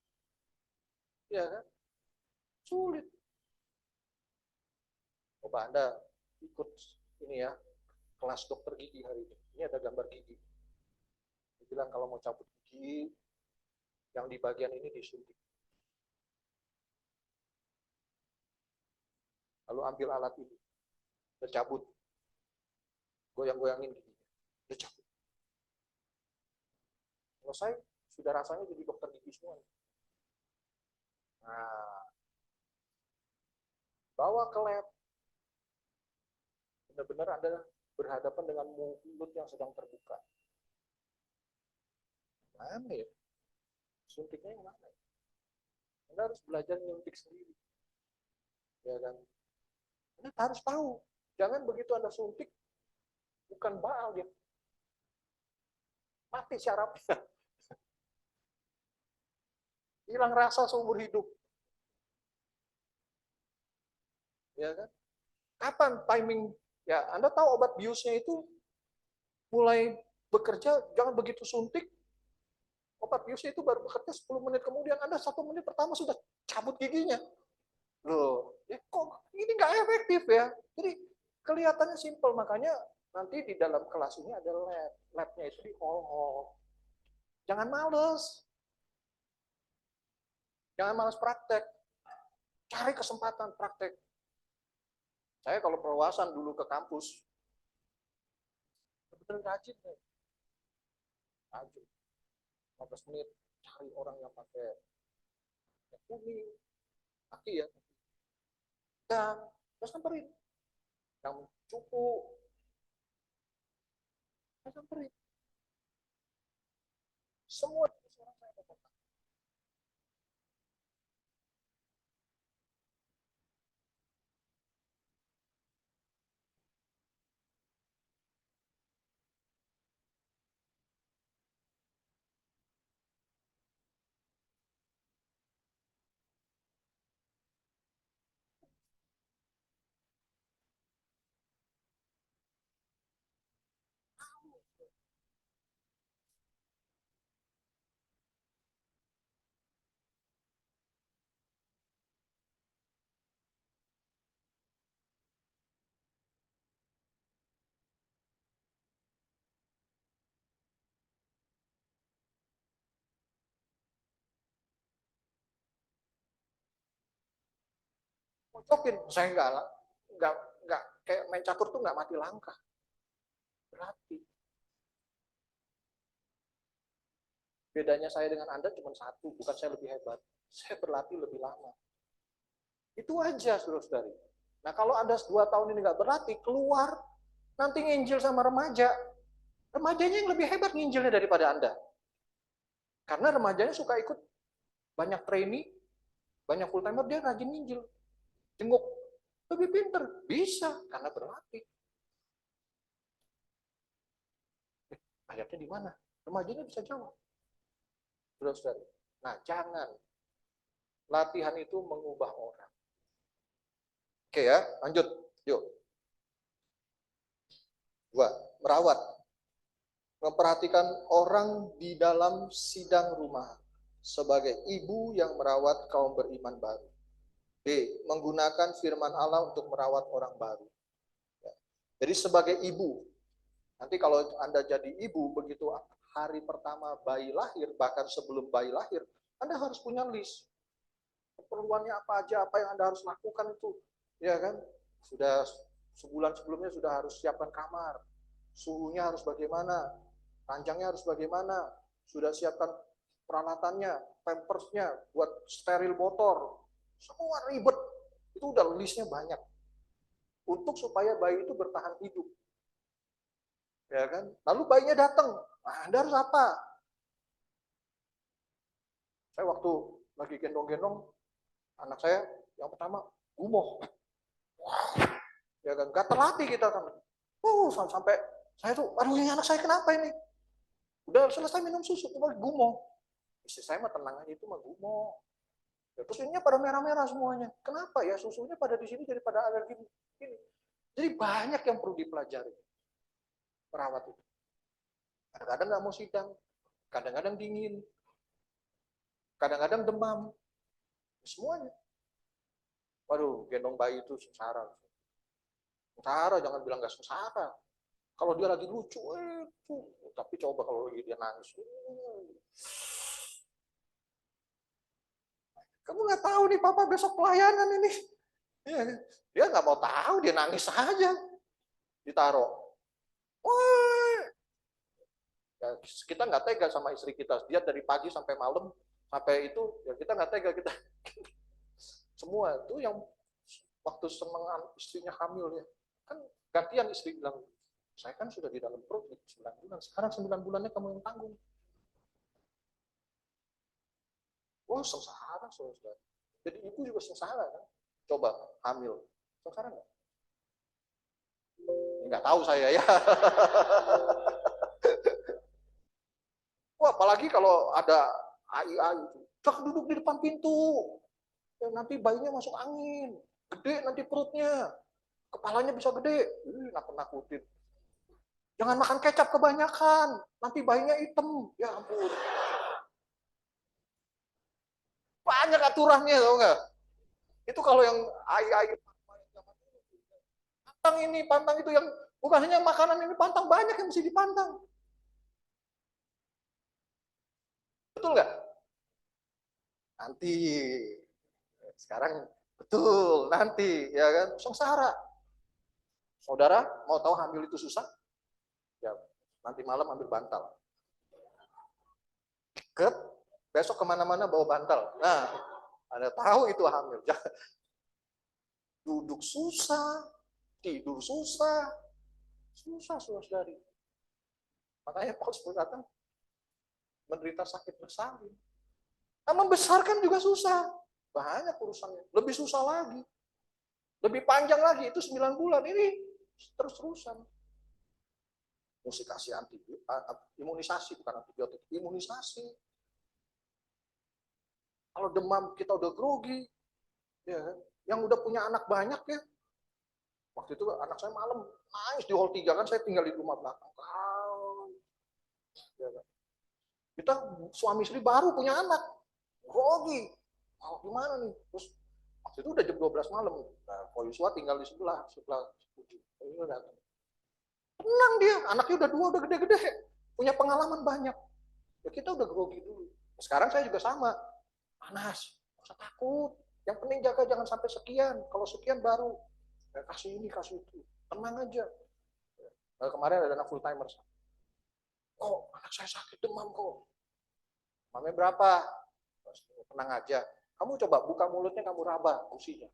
S10: Ya kan? Sulit. Coba Anda ikut ini ya, kelas dokter gigi hari ini. Ini ada gambar gigi. Dia bilang kalau mau cabut gigi, yang di bagian ini disuntik. Lalu ambil alat ini. Dia cabut. Goyang-goyangin giginya. Dia cabut. Selesai, sudah rasanya jadi dokter gigi semua. Nah, dibawa ke lab. Benar-benar Anda berhadapan dengan mulut yang sedang terbuka. Mana ya? Suntiknya yang mana? Anda harus belajar nyuntik sendiri. Ya kan? Anda harus tahu. Jangan begitu Anda suntik, bukan baal dia. Mati syarafnya. Hilang rasa seumur hidup. Ya kan? Kapan timing? Ya, Anda tahu obat biusnya itu mulai bekerja, jangan begitu suntik, obat biusnya itu baru bekerja 10 menit kemudian, Anda 1 menit pertama sudah cabut giginya. Loh, ya kok ini nggak efektif ya? Jadi kelihatannya simpel, makanya nanti di dalam kelas ini ada lab. Labnya itu di hall. Jangan males. Jangan malas praktek. Cari kesempatan praktek. Saya kalau perluasan dulu ke kampus, benar-benar rajin. Rajin. 15 menit, cari orang yang pakai yang kuning, kaki ya. Dan saya samperin. Yang cupu, saya samperin. Semua orang saya dapat. Cocokin, saya nggak kayak main catur tuh nggak mati langkah. Berarti bedanya saya dengan Anda cuma satu, bukan saya lebih hebat. Saya berlatih lebih lama. Itu aja, saudara-saudari. Nah, kalau Anda 2 tahun ini nggak berlatih, keluar, nanti nginjil sama remaja. Remajanya yang lebih hebat nginjilnya daripada Anda. Karena remajanya suka ikut banyak trainee, banyak full timer, dia rajin nginjil. Jenguk, lebih pinter, bisa, karena berlatih. Ayatnya di mana? Remajanya bisa jawab. Saudara-saudari. Nah, jangan. Latihan itu mengubah orang. Oke ya, lanjut. Yuk. 2. Merawat. Memperhatikan orang di dalam sidang rumah sebagai ibu yang merawat kaum beriman baru. B. Menggunakan firman Allah untuk merawat orang baru. Ya. Jadi sebagai ibu, nanti kalau Anda jadi ibu, begitu hari pertama bayi lahir, bahkan sebelum bayi lahir, Anda harus punya list. Keperluannya apa aja, apa yang Anda harus lakukan itu. Ya kan? Sudah sebulan sebelumnya sudah harus siapkan kamar. Suhunya harus bagaimana, ranjangnya harus bagaimana, sudah siapkan peralatannya, pampersnya, buat steril motor. Semua ribet. Itu udah listnya banyak. Untuk supaya bayi itu bertahan hidup. Ya kan? Lalu bayinya datang. Nah, Anda harus apa? Saya waktu lagi gendong-gendong anak saya, yang pertama gumoh. Ya kan? Gak terlatih kita kan. Sampai saya tuh, aduh ini anak saya kenapa ini? Udah selesai minum susu, kembali gumoh. Istri saya mah tenang aja, itu mah gumoh. Ya, terus ininya pada merah-merah semuanya. Kenapa ya susunya pada di sini daripada alergi ini? Jadi banyak yang perlu dipelajari. Perawat itu. Kadang-kadang nggak mau sidang, kadang-kadang dingin, kadang-kadang demam, semuanya. Waduh, gendong bayi itu sengsara. Sengsara, jangan bilang nggak sengsara. Kalau dia lagi lucu, tapi coba kalau lagi dia nangis. Kamu nggak tahu nih, papa besok pelayanan ini. Dia nggak mau tahu, dia nangis saja. Ditaruh. Wah. Ya, kita nggak tega sama istri kita. Dia dari pagi sampai malam, sampai itu, ya kita nggak tega kita. Semua itu yang waktu seneng istrinya hamil ya. Kan gantian istri bilang, saya kan sudah di dalam perut 9 bulan, sekarang 9 bulannya kamu yang tanggung. Wah, sengsara, saudara. Jadi ibu juga sengsara kan? Coba hamil, sengsara nggak? Nggak tahu saya ya. Wah, apalagi kalau ada AI, jangan duduk di depan pintu. Ya, nanti bayinya masuk angin, gede nanti perutnya, kepalanya bisa gede, nakut-nakutin. Jangan makan kecap kebanyakan, nanti bayinya hitam. Ya ampun. Banyak aturannya, tau nggak? Itu kalau yang AI pantang ini, pantang itu, yang bukan hanya makanan ini pantang, banyak yang mesti dipantang. Betul nggak? Nanti, sekarang betul, nanti, ya kan, sengsara. Saudara mau tahu hamil itu susah? Ya, nanti malam ambil bantal. Iket, besok kemana-mana bawa bantal. Nah, Anda tahu itu hamil. Duduk susah, tidur susah, saudari. Makanya Paulus berkata, menderita sakit bersalin. Nah, membesarkan juga susah. Banyak urusannya. Lebih susah lagi. Lebih panjang lagi. Itu 9 bulan. Ini terus-terusan. Mesti kasih imunisasi, bukan antibiotik. Imunisasi. Kalau demam kita udah grogi. Ya, yang udah punya anak banyak ya. Waktu itu anak saya malam nangis di hall 3 kan, saya tinggal di rumah belakang. Ya, kita suami istri baru punya anak, grogi. Oh, gimana nih? Terus waktu itu udah jam 12 malam. Nah, Ko Yusua tinggal di sebelah datang. Tenang dia, anaknya udah 2, udah gede-gede, punya pengalaman banyak. Ya kita udah grogi dulu. Sekarang saya juga sama. Panas, nggak usah takut. Yang penting jaga jangan sampai sekian. Kalau sekian baru ya, kasih ini, kasih itu. Tenang aja. Nah, kemarin ada anak full timer. Oh, anak saya sakit demam kok. Demamnya berapa? Tenang aja. Kamu coba buka mulutnya, kamu raba kursinya.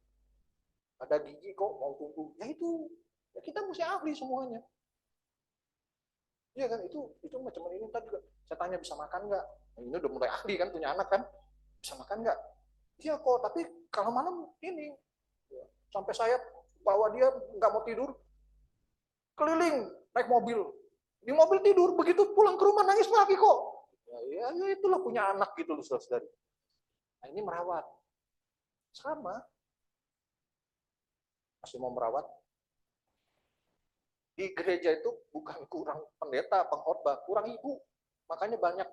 S10: Ada gigi kok mau tumbuh. Ya itu. Ya kita mesti ahli semuanya. Iya kan, itu macam ini tadi juga. Saya tanya bisa makan nggak? Nah, ini udah mulai ahli kan, punya anak kan. Bisa makan nggak? Iya kok, tapi kalau malam ini. Ya, sampai saya bawa dia nggak mau tidur. Keliling, naik mobil. Di mobil tidur, begitu pulang ke rumah nangis lagi kok. Ya itulah punya anak gitu loh saudara. Nah ini merawat. Sama. Masih mau merawat. Di gereja itu bukan kurang pendeta, pengkhotbah, kurang ibu. Makanya banyak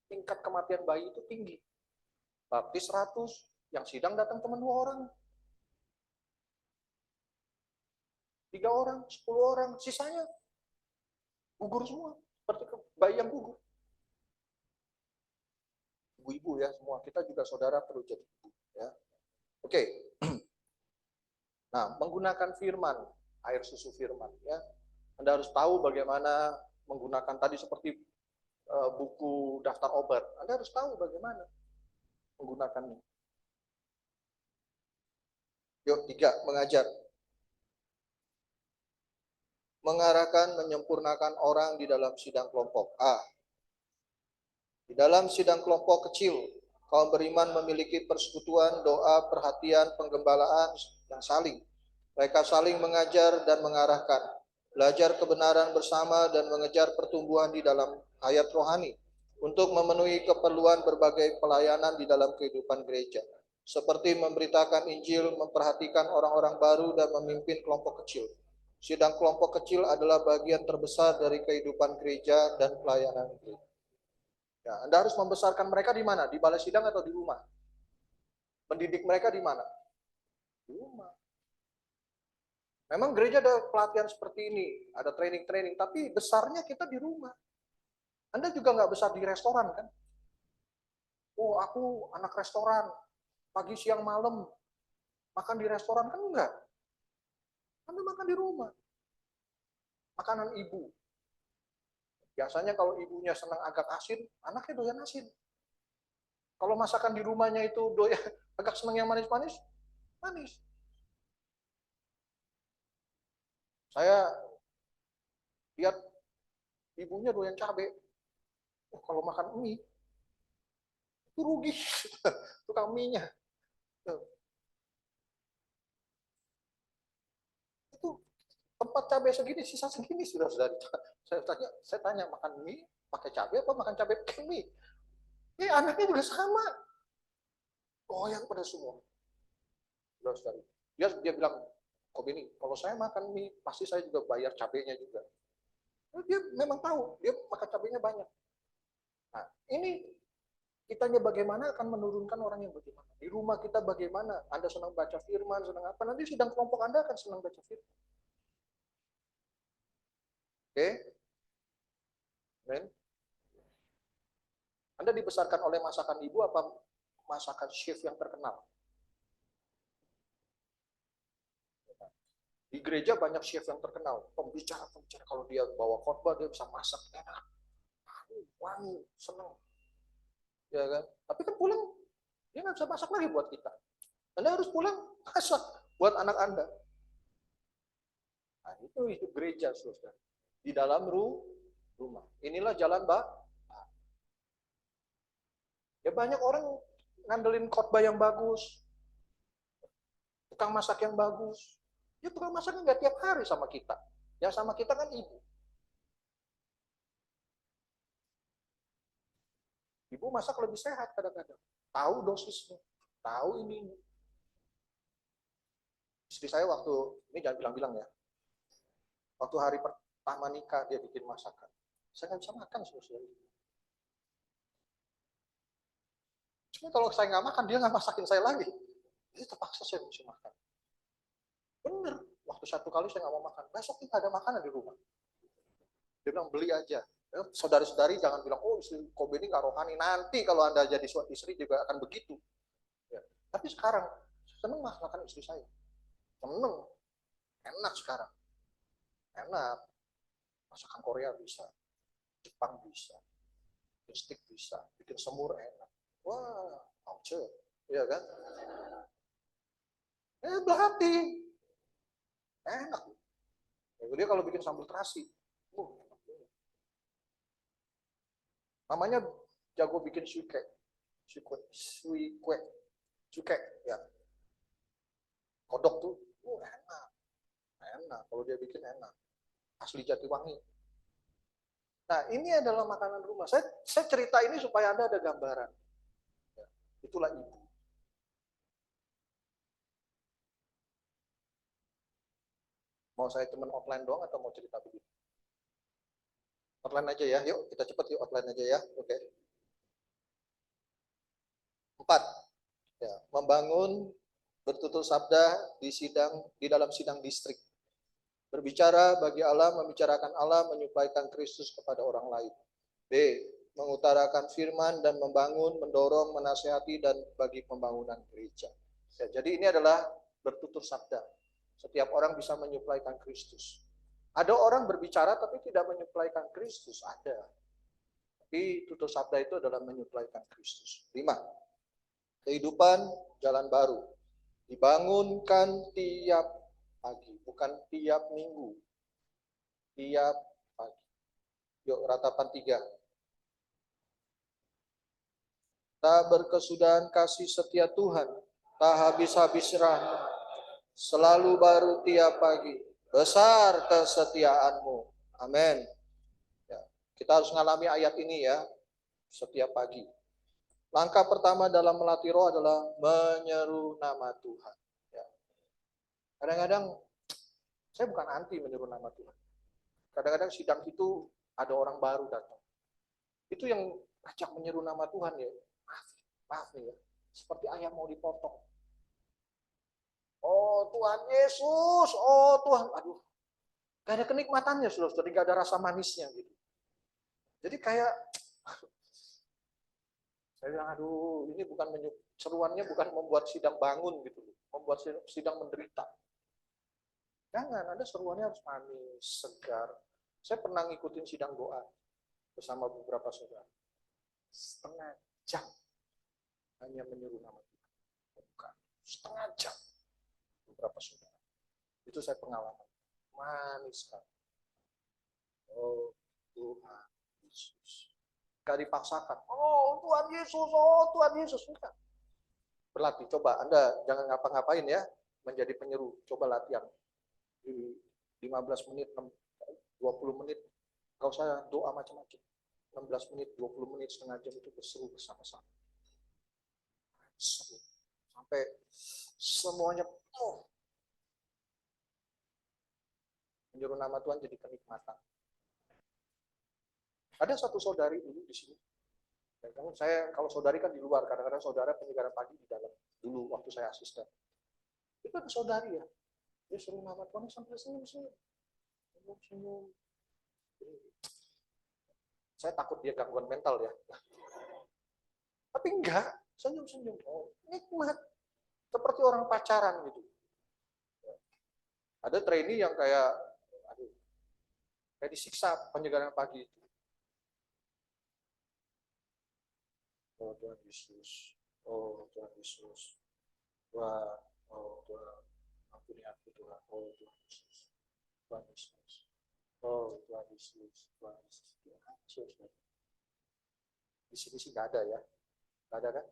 S10: tingkat kematian bayi itu tinggi. Baptis 100, yang sidang datang cuma 2 orang. 3 orang, 10 orang, sisanya gugur semua. Seperti bayi yang gugur. Ibu-ibu ya semua, kita juga saudara perlu jadi ibu. Ya. Oke. Nah, menggunakan firman, air susu firman. Ya. Anda harus tahu bagaimana menggunakan tadi seperti buku daftar obat. Anda harus tahu bagaimana menggunakannya. Yuk, 3, mengajar. Mengarahkan, menyempurnakan orang di dalam sidang kelompok. A. Di dalam sidang kelompok kecil, kaum beriman memiliki persekutuan, doa, perhatian, penggembalaan yang saling. Mereka saling mengajar dan mengarahkan, belajar kebenaran bersama dan mengejar pertumbuhan di dalam hayat rohani untuk memenuhi keperluan berbagai pelayanan di dalam kehidupan gereja, seperti memberitakan Injil, memperhatikan orang-orang baru, dan memimpin kelompok kecil. Sidang kelompok kecil adalah bagian terbesar dari kehidupan gereja dan pelayanan gereja. Ya, Anda harus membesarkan mereka di mana? Di balai sidang atau di rumah? Mendidik mereka di mana? Di rumah. Memang gereja ada pelatihan seperti ini, ada training-training, tapi besarnya kita di rumah. Anda juga nggak besar di restoran kan? Oh, aku anak restoran, pagi, siang, malam, makan di restoran kan enggak. Anda makan di rumah. Makanan ibu. Biasanya kalau ibunya senang agak asin, anaknya doyan asin. Kalau masakan di rumahnya itu doyan agak senang yang manis-manis, manis. Saya lihat ibunya doyan cabai. Kalau makan mie, itu rugi. Tukang mie-nya. Itu tempat cabai segini, sisa segini sudah. Saya tanya makan mie pakai cabai apa makan cabai pakai mie? Anaknya juga sama. Goyang pada semua. Saudara. Dia bilang, kok ini kalau saya makan mie pasti saya juga bayar cabainya juga. Dia memang tahu, dia makan cabainya banyak. Nah, ini kitanya bagaimana akan menurunkan orang yang bagaimana. Di rumah kita bagaimana, Anda senang baca firman, senang apa, nanti sidang kelompok Anda akan senang baca firman. Oke? Amen. Anda dibesarkan oleh masakan ibu apa masakan chef yang terkenal? Di gereja banyak chef yang terkenal, pembicara. Kalau dia bawa khotbah, dia bisa masak enak, wangi, senang. Ya kan? Tapi kan pulang, dia nggak bisa masak lagi buat kita. Anda harus pulang masak buat anak Anda. Nah, itu hidup gereja, saudara. Di dalam rumah. Inilah jalan ya banyak orang ngandelin khotbah yang bagus, tukang masak yang bagus. Ya tukang masaknya nggak tiap hari sama kita. Yang sama kita kan ibu. Ibu masak lebih sehat kadang-kadang. Tahu dosisnya, tahu ini. Istri saya waktu, ini jangan bilang-bilang ya, waktu hari pertama nikah dia bikin masakan. Saya nggak bisa makan saudara. Cuma kalau saya nggak makan, dia nggak masakin saya lagi. Jadi terpaksa saya mesti makan. Bener, waktu satu kali saya nggak mau makan. Besok kita ada makanan di rumah. Dia bilang beli aja. Saudari-saudari jangan bilang, oh istri Kobe ini nggak rohani. Nanti kalau Anda jadi suami istri juga akan begitu. Ya. Tapi sekarang, seneng makan istri saya. Seneng. Enak sekarang. Enak. Masakan Korea bisa. Jepang bisa. Bikin steak bisa. Bikin semur enak. Wah, auce. Iya kan? Berarti. Enak. Dia kalau bikin sambal terasi. Namanya jago bikin suike. Suike, ya. Kodok tuh, enak. Enak, kalau dia bikin enak. Asli Jatiwangi. Nah, ini adalah makanan rumah. Saya cerita ini supaya Anda ada gambaran. Ya, itulah ibu. Mau saya teman offline doang atau mau cerita begitu? Outline aja ya, yuk kita cepat yuk outline aja ya, oke. 4. Ya, membangun bertutur sabda di dalam sidang distrik. Berbicara bagi Allah, membicarakan Allah, menyuplaikan Kristus kepada orang lain. B. Mengutarakan firman dan membangun, mendorong, menasihati dan bagi pembangunan gereja. Ya, jadi ini adalah bertutur sabda. Setiap orang bisa menyuplaikan Kristus. Ada orang berbicara tapi tidak menyuplaikan Kristus, ada. Tapi tutur sabda itu adalah menyuplaikan Kristus. 5. Kehidupan jalan baru. Dibangunkan tiap pagi, bukan tiap minggu. Tiap pagi. Yuk, ratapan 3. Tak berkesudahan kasih setia Tuhan, tak habis-habis rahmat, selalu baru tiap pagi, besar kesetiaanmu. Amin. Ya, kita harus mengalami ayat ini ya, setiap pagi. Langkah pertama dalam melatih roh adalah menyeru nama Tuhan. Ya. Kadang-kadang saya bukan anti menyeru nama Tuhan. Kadang-kadang sidang itu ada orang baru datang. Itu yang ajak menyeru nama Tuhan ya. Maaf nih ya, seperti ayam mau dipotong. Oh Tuhan Yesus, oh Tuhan, aduh, gak ada kenikmatannya saudara, gak ada rasa manisnya gitu. Jadi kayak, saya bilang aduh, ini bukan seruannya bukan membuat sidang bangun gitu, membuat sidang menderita. Jangan, ada seruannya harus manis, segar. Saya pernah ngikutin sidang doa bersama beberapa saudara, setengah jam. Hanya menyuruh nama Tuhan. Bukan. Setengah jam. Beberapa saudara. Itu saya pengalaman. Manis sekali. Oh Tuhan Yesus. Gak dipaksakan. Oh Tuhan Yesus, oh Tuhan Yesus. Enggak. Berlatih, coba Anda jangan ngapa-ngapain ya, menjadi penyeru. Coba latihan. Di 15 menit, 20 menit, gak usah doa macam-macam. 16 menit, 20 menit, setengah jam itu berseru bersama-sama. Sampai semuanya penuh. Menyuruh nama Tuhan jadi kenikmatan. Ada satu saudari dulu di sini. Saya kalau saudari kan di luar, kadang-kadang saudara penyegaran pagi di dalam. Dulu waktu saya asisten. Itu ada saudari ya. Dia suruh nama Tuhan sampai senyum-senyum. Senyum-senyum. Saya takut dia gangguan mental ya. Tapi enggak, senyum-senyum. Oh, nikmat. Seperti orang pacaran gitu. Ada trainee yang kayak disiksa penyegaran pagi itu. Oh Tuhan Yesus. Oh Tuhan Yesus. Wah, oh Tuhan. Ampuni aku Tuhan. Oh Tuhan Yesus. Tuhan Yesus. Oh Tuhan Yesus. Tuhan Yesus. Tuhan Yesus. Di sini sih nggak ada ya. Nggak ada kan?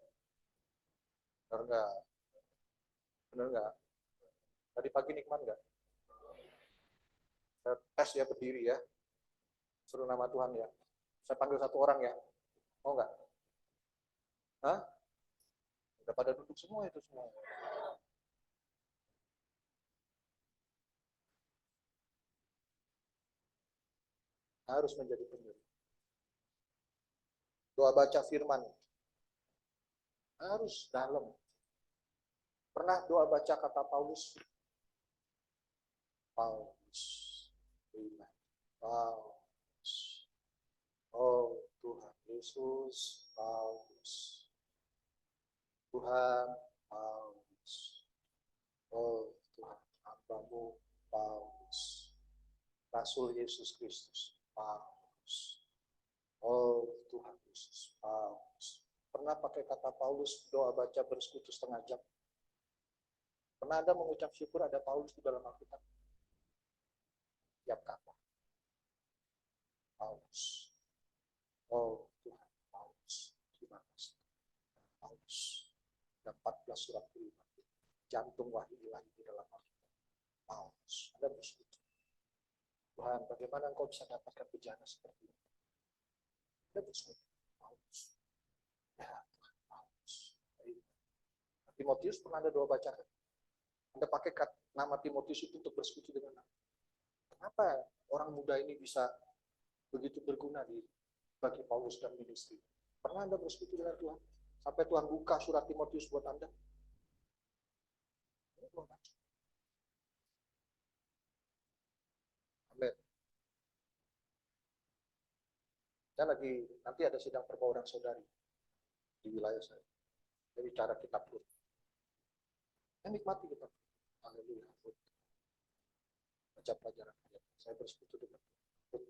S10: Benar nggak? Benar nggak? Tadi pagi nikmat nggak? Saya tes ya berdiri ya. Suruh nama Tuhan ya. Saya panggil satu orang ya. Mau nggak? Hah? Udah pada duduk semua itu semua. Harus menjadi penyeru. Doa baca firman. Harus dalam. Pernah doa baca kata Paulus? Paulus. Paulus. Oh Tuhan Yesus. Paulus. Tuhan Paulus. Oh Tuhan hambamu Paulus. Rasul Yesus Kristus Paulus. Oh Tuhan Yesus Paulus. Pernah pakai kata Paulus doa baca bersekutu setengah jam? Pernah Anda mengucap syukur ada Paulus di dalam Alkitab? Tiap kata. Paulus. Oh Tuhan Paulus. Terima kasih. Paulus. Ada 14 surat kelima. Jantung wahyu ilahi di dalam Alkitab. Paulus. Anda bersekutu. Tuhan, bagaimana Engkau bisa dapatkan bejana seperti ini? Anda bersekutu. Paulus. Ya Tuhan Paulus. Timotius pernah ada doa bacakan? Anda pakai nama Timotius itu untuk bersekutu dengan Anda. Kenapa orang muda ini bisa begitu berguna bagi Paulus dan ministry? Pernah Anda bersekutu dengan Tuhan? Sampai Tuhan buka surat Timotius buat Anda? Amin. Saya lagi, nanti ada sidang perbauran saudari di wilayah saya. Jadi cara kitab Rut. Saya nikmati kitab. Haleluya. Baca pelajaran ayat. Saya bersekutu dengan Rut.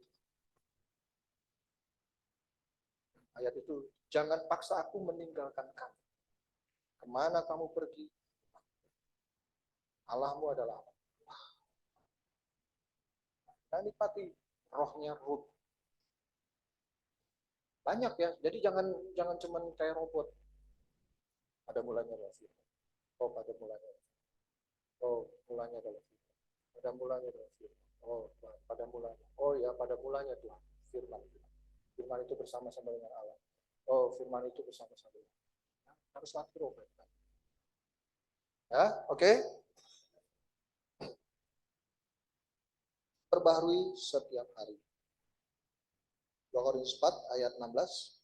S10: Ayat itu, jangan paksa aku meninggalkan kamu. Kemana kamu pergi? Allahmu adalah Allah. Saya nikmati rohnya Rut. Banyak ya, jadi jangan cuman kayak robot. Pada mulanya adalah firman. Oh, pada mulanya. Oh, mulanya adalah firman. Pada mulanya adalah firman. Oh, pada mulanya. Oh ya, pada mulanya Tuhan, firman. Firman itu bersama-sama dengan Allah. Oh, firman itu bersama-sama dengan Allah. Harus latih robot. Ya, oke. Perbaharui setiap hari. 2 Korintus 4 ayat 16.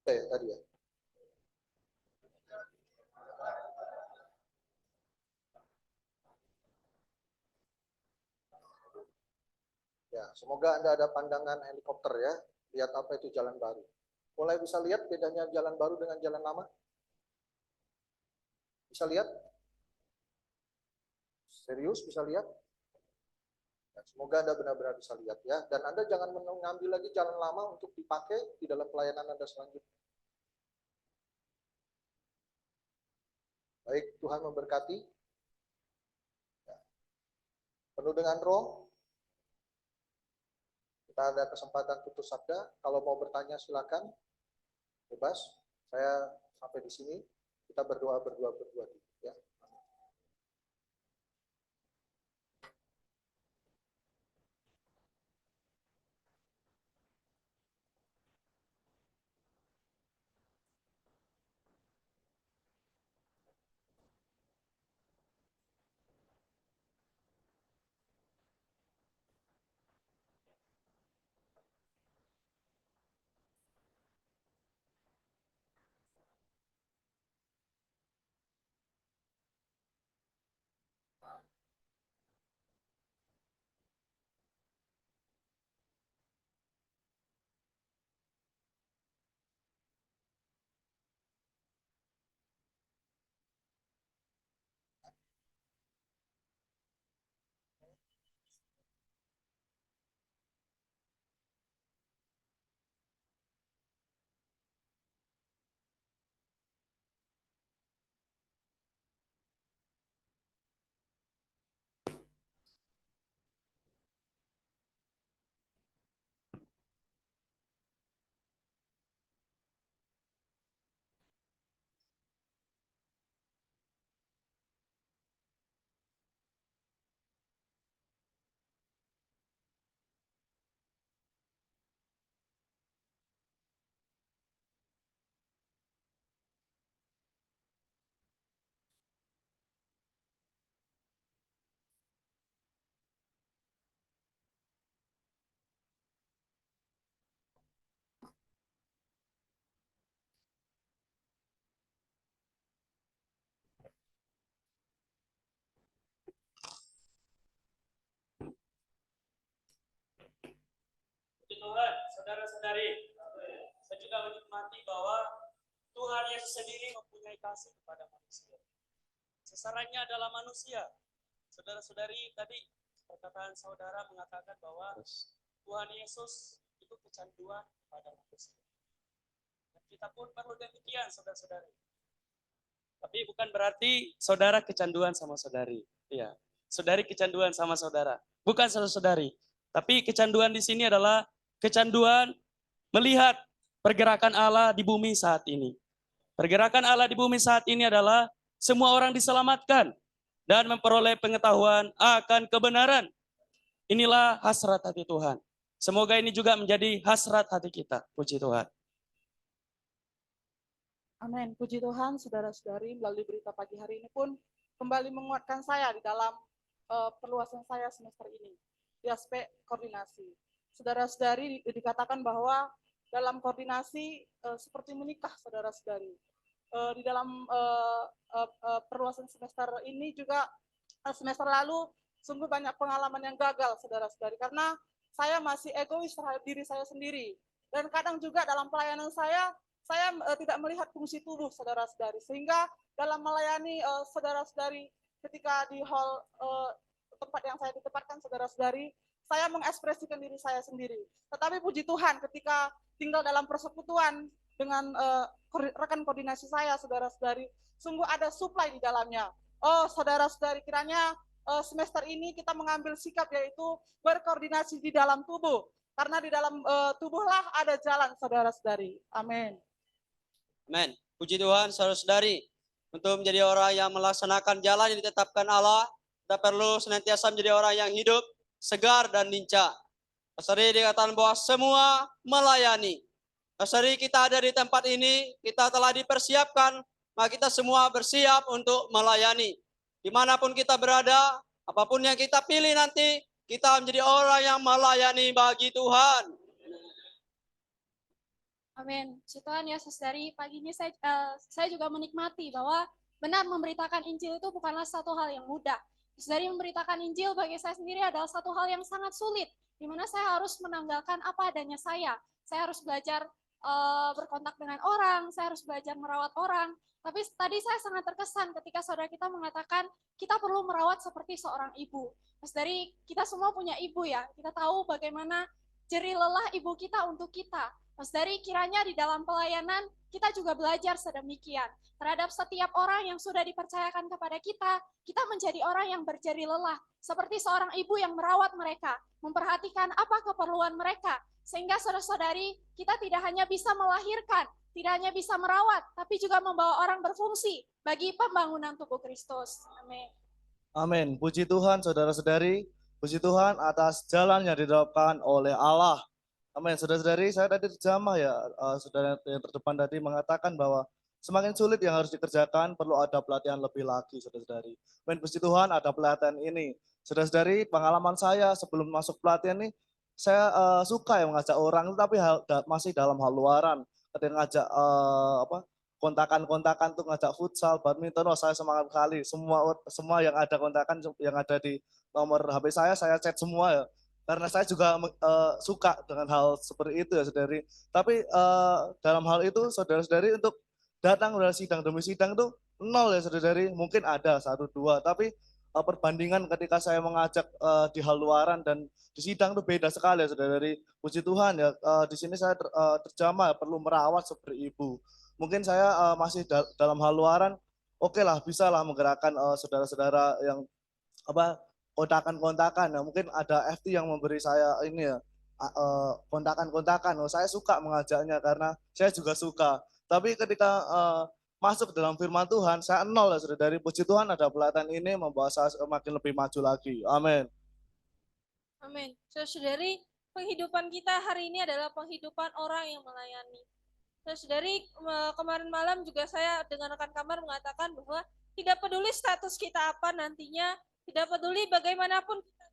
S10: Tadi ya. Ya, semoga Anda ada pandangan helikopter ya. Lihat apa itu jalan baru. Mulai bisa lihat bedanya jalan baru dengan jalan lama? Bisa lihat? Serius bisa lihat? Ya, semoga Anda benar-benar bisa lihat ya. Dan Anda jangan mengambil lagi jalan lama untuk dipakai di dalam pelayanan Anda selanjutnya. Baik, Tuhan memberkati. Ya. Penuh dengan roh. Kita ada kesempatan tutur sabda. Kalau mau bertanya silakan. Bebas. Saya sampai di sini. Kita berdoa berdua ya.
S9: Tuhan, saudara-saudari, saya juga menikmati bahwa Tuhan Yesus sendiri mempunyai kasih kepada manusia. Sasarannya adalah manusia. Saudara-saudari, tadi perkataan saudara mengatakan bahwa Tuhan Yesus itu kecanduan kepada manusia. Dan kita pun perlu demikian, saudara-saudari. Tapi bukan berarti saudara kecanduan sama saudari. Iya, saudari kecanduan sama saudara. Bukan saudara-saudari. Tapi kecanduan di sini adalah kecanduan melihat pergerakan Allah di bumi saat ini. Pergerakan Allah di bumi saat ini adalah semua orang diselamatkan dan memperoleh pengetahuan akan kebenaran. Inilah hasrat hati Tuhan. Semoga ini juga menjadi hasrat hati kita. Puji Tuhan.
S11: Amin. Puji Tuhan, saudara-saudari, melalui berita pagi hari ini pun kembali menguatkan saya di dalam perluasan saya semester ini di aspek koordinasi. Saudara-saudari, dikatakan bahwa dalam koordinasi seperti menikah, saudara-saudari. di dalam perluasan semester ini juga semester lalu sungguh banyak pengalaman yang gagal, saudara-saudari, karena saya masih egois terhadap diri saya sendiri. Dan kadang juga dalam pelayanan saya tidak melihat fungsi tubuh, saudara-saudari. Sehingga dalam melayani saudara-saudari ketika di hall tempat yang saya ditempatkan, saudara-saudari, saya mengekspresikan diri saya sendiri. Tetapi puji Tuhan ketika tinggal dalam persekutuan dengan rekan koordinasi saya, saudara-saudari, sungguh ada supply di dalamnya. Oh, saudara-saudari, kiranya semester ini kita mengambil sikap, yaitu berkoordinasi di dalam tubuh. Karena di dalam tubuhlah ada jalan, saudara-saudari. Amin.
S12: Amin. Puji Tuhan, saudara-saudari. Untuk menjadi orang yang melaksanakan jalan yang ditetapkan Allah, kita perlu senantiasa menjadi orang yang hidup, segar, dan lincah. Saudari dikatakan bahwa semua melayani. Saudari kita ada di tempat ini, kita telah dipersiapkan, maka kita semua bersiap untuk melayani. Dimanapun kita berada, apapun yang kita pilih nanti, kita menjadi orang yang melayani bagi Tuhan.
S5: Amin. Puji Tuhan ya, saudari. Pagi ini saya juga menikmati bahwa benar memberitakan Injil itu bukanlah satu hal yang mudah. Saudari, memberitakan Injil bagi saya sendiri adalah satu hal yang sangat sulit, di mana saya harus menanggalkan apa adanya saya. Saya harus belajar berkontak dengan orang, saya harus belajar merawat orang. Tapi tadi saya sangat terkesan ketika saudara kita mengatakan kita perlu merawat seperti seorang ibu. Saudari, kita semua punya ibu ya. Kita tahu bagaimana jerih lelah ibu kita untuk kita. Saudari, kiranya di dalam pelayanan kita juga belajar sedemikian. Terhadap setiap orang yang sudah dipercayakan kepada kita, kita menjadi orang yang berjerih lelah. Seperti seorang ibu yang merawat mereka, memperhatikan apa keperluan mereka. Sehingga saudara-saudari, kita tidak hanya bisa melahirkan, tidak hanya bisa merawat, tapi juga membawa orang berfungsi bagi pembangunan tubuh Kristus. Amin.
S7: Amin. Puji Tuhan, saudara-saudari. Puji Tuhan atas jalan yang diterapkan oleh Allah. Amin. Saudara-saudari, saya tadi terjamah ya, saudara yang terdepan tadi mengatakan bahwa semakin sulit yang harus dikerjakan, perlu ada pelatihan lebih lagi, saudara-saudari. Amin. Puji Tuhan ada pelatihan ini. Saudara-saudari, pengalaman saya sebelum masuk pelatihan ini, saya suka ya mengajak orang, tapi masih dalam hal luaran. Ketika ngajak kontakan-kontakan tuh ngajak futsal, badminton, saya semangat sekali. Semua yang ada kontakan, yang ada di nomor HP saya chat semua ya. Karena saya juga suka dengan hal seperti itu ya, saudari. Tapi dalam hal itu, saudara-saudari, untuk datang dari sidang demi sidang itu nol ya, saudari. Mungkin ada 1-2, tapi perbandingan ketika saya mengajak di hal luaran dan di sidang itu beda sekali ya, saudari. Puji Tuhan ya, di sini saya terjamah perlu merawat seperti ibu. Mungkin saya masih dalam hal luaran, oke lah, bisa lah menggerakkan saudara-saudara yang kontakan-kontakan. Nah, mungkin ada FT yang memberi saya ini ya, kontakan-kontakan. Saya suka mengajaknya karena saya juga suka. Tapi ketika masuk dalam firman Tuhan, saya nol ya, saudara. Dari puji Tuhan ada pelatihan ini membawa saya makin lebih maju lagi. Amin.
S13: Amin. Saudari, penghidupan kita hari ini adalah penghidupan orang yang melayani. Saudari, kemarin malam juga saya dengan rekan kamar mengatakan bahwa tidak peduli status kita apa nantinya, tidak peduli bagaimanapun kita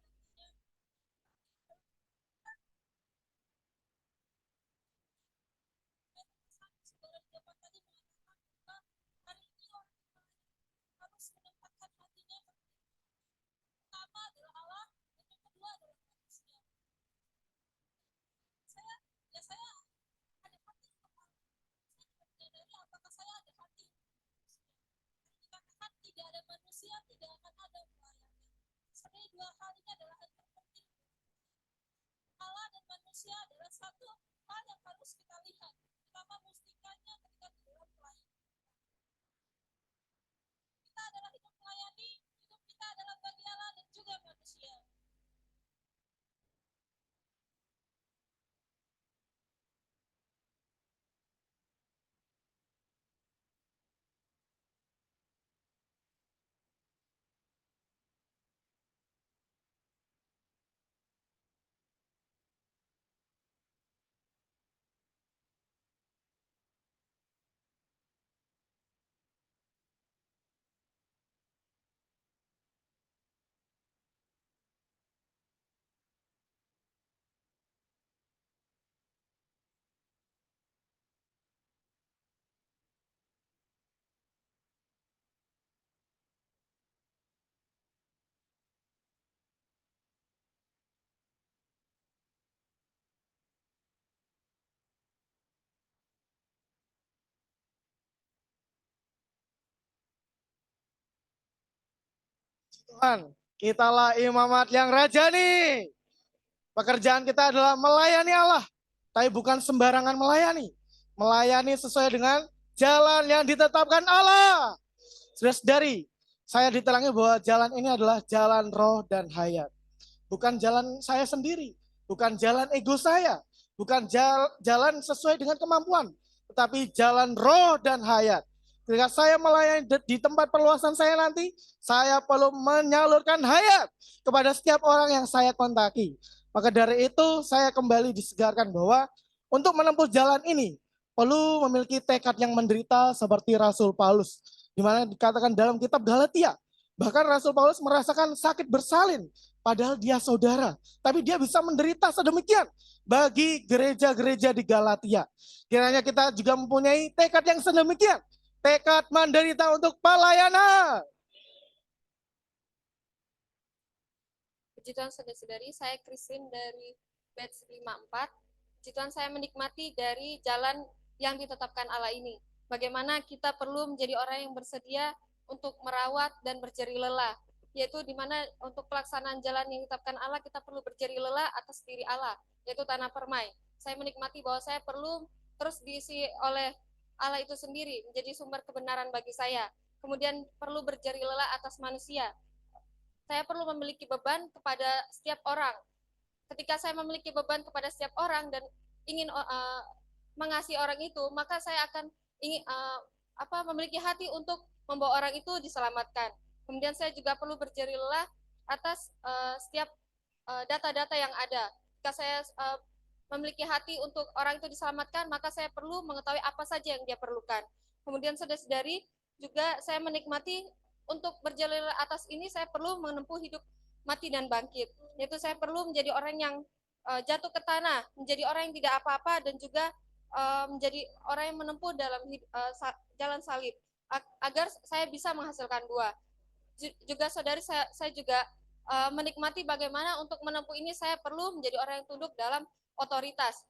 S13: tidak ada manusia, tidak akan ada pelayanan. Sebenarnya dua hal ini adalah hal terpenting. Allah dan manusia adalah satu hal yang harus kita lihat. Kita memastikannya ketika di dalam pelayanan. Kita adalah hidup melayani, hidup kita adalah bagi Allah dan juga manusia.
S7: Tuhan, kitalah imamat yang rajani. Pekerjaan kita adalah melayani Allah, tapi bukan sembarangan melayani. Melayani sesuai dengan jalan yang ditetapkan Allah. Saudara-saudari, saya diterangi bahwa jalan ini adalah jalan roh dan hayat. Bukan jalan saya sendiri, bukan jalan ego saya, bukan jalan sesuai dengan kemampuan, tetapi jalan roh dan hayat. Ketika saya melayani di tempat perluasan saya nanti, saya perlu menyalurkan hayat kepada setiap orang yang saya kontaki. Maka dari itu saya kembali disegarkan bahwa untuk menempuh jalan ini perlu memiliki tekad yang menderita seperti Rasul Paulus, di mana dikatakan dalam kitab Galatia, bahkan Rasul Paulus merasakan sakit bersalin, padahal dia saudara, tapi dia bisa menderita sedemikian bagi gereja-gereja di Galatia. Kiranya kita juga mempunyai tekad yang sedemikian, tekad menderita untuk pelayanan.
S13: Puji Tuhan saudara-saudari, saya Christine dari batch 54. Puji Tuhan, saya menikmati dari jalan yang ditetapkan Allah ini. Bagaimana kita perlu menjadi orang yang bersedia untuk merawat dan berjerih lelah, yaitu di mana untuk pelaksanaan jalan yang ditetapkan Allah kita perlu berjerih lelah atas diri Allah, yaitu tanah permai. Saya menikmati bahwa saya perlu terus diisi oleh Allah itu sendiri, menjadi sumber kebenaran bagi saya. Kemudian perlu berjerih lelah atas manusia. Saya perlu memiliki beban kepada setiap orang. Ketika saya memiliki beban kepada setiap orang dan ingin mengasihi orang itu, maka saya akan ingin memiliki hati untuk membawa orang itu diselamatkan. Kemudian saya juga perlu berjerih lelah atas setiap data-data yang ada. Jika saya memiliki hati untuk orang itu diselamatkan, maka saya perlu mengetahui apa saja yang dia perlukan. Kemudian saudara-saudari, juga saya menikmati untuk berjalan atas ini saya perlu menempuh hidup mati dan bangkit. Yaitu saya perlu menjadi orang yang jatuh ke tanah, menjadi orang yang tidak apa-apa, dan juga menjadi orang yang menempuh dalam jalan salib agar saya bisa menghasilkan buah. Juga saudari, saya juga menikmati bagaimana untuk menempuh ini saya perlu menjadi orang yang tunduk dalam otoritas.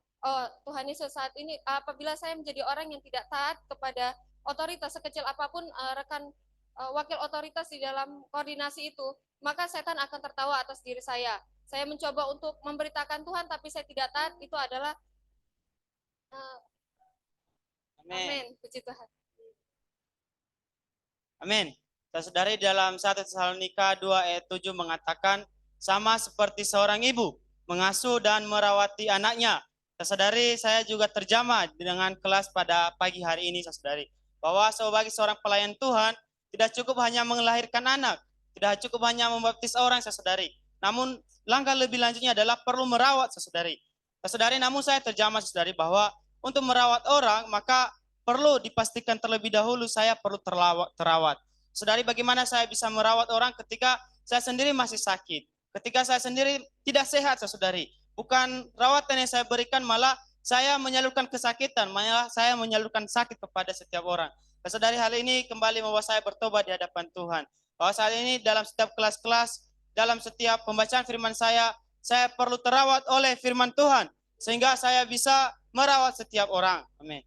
S13: Tuhan Yesus, saat ini apabila saya menjadi orang yang tidak taat kepada otoritas sekecil apapun rekan wakil otoritas di dalam koordinasi itu, maka setan akan tertawa atas diri saya. Saya mencoba untuk memberitakan Tuhan, tapi saya tidak taat, itu adalah amin. Puji Tuhan.
S12: Amin. Saudari, dalam 1 Tesalonika 2 ayat 7 mengatakan, sama seperti seorang ibu mengasuh dan merawati anaknya. Saudari, saya juga terjamah dengan kelas pada pagi hari ini, saudari, bahwa sebagai seorang pelayan Tuhan, tidak cukup hanya melahirkan anak, tidak cukup hanya membaptis orang, saudari. Namun langkah lebih lanjutnya adalah perlu merawat, saudari. Saudari, namun saya terjamah, saudari, bahwa untuk merawat orang, maka perlu dipastikan terlebih dahulu saya perlu terawat. Saudari, bagaimana saya bisa merawat orang ketika saya sendiri masih sakit, ketika saya sendiri tidak sehat, saudari. Bukan rawatan yang saya berikan, malah saya menyalurkan kesakitan, malah saya menyalurkan sakit kepada setiap orang. Saudari, hal ini kembali membawa saya bertobat di hadapan Tuhan. Bahwa saat ini dalam setiap kelas-kelas, dalam setiap pembacaan firman saya perlu terawat oleh firman Tuhan, sehingga saya bisa merawat setiap orang. Amin.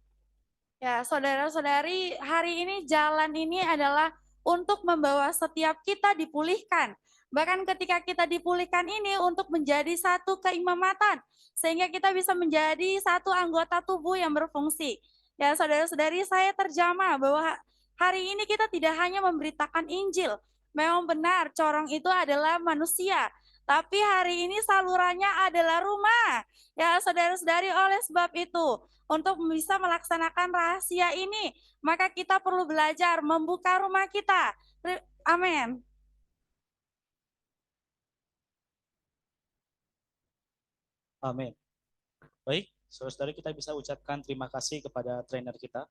S2: Ya, saudara-saudari, hari ini jalan ini adalah untuk membawa setiap kita dipulihkan. Bahkan ketika kita dipulihkan ini untuk menjadi satu keimamatan, sehingga kita bisa menjadi satu anggota tubuh yang berfungsi. Ya, saudara-saudari, saya terjamah bahwa hari ini kita tidak hanya memberitakan Injil. Memang benar, corong itu adalah manusia. Tapi hari ini salurannya adalah rumah. Ya, saudara-saudari, oleh sebab itu, untuk bisa melaksanakan rahasia ini, maka kita perlu belajar membuka rumah kita. Amin.
S1: Amin. Baik, saudara-saudari, kita bisa ucapkan terima kasih kepada trainer kita.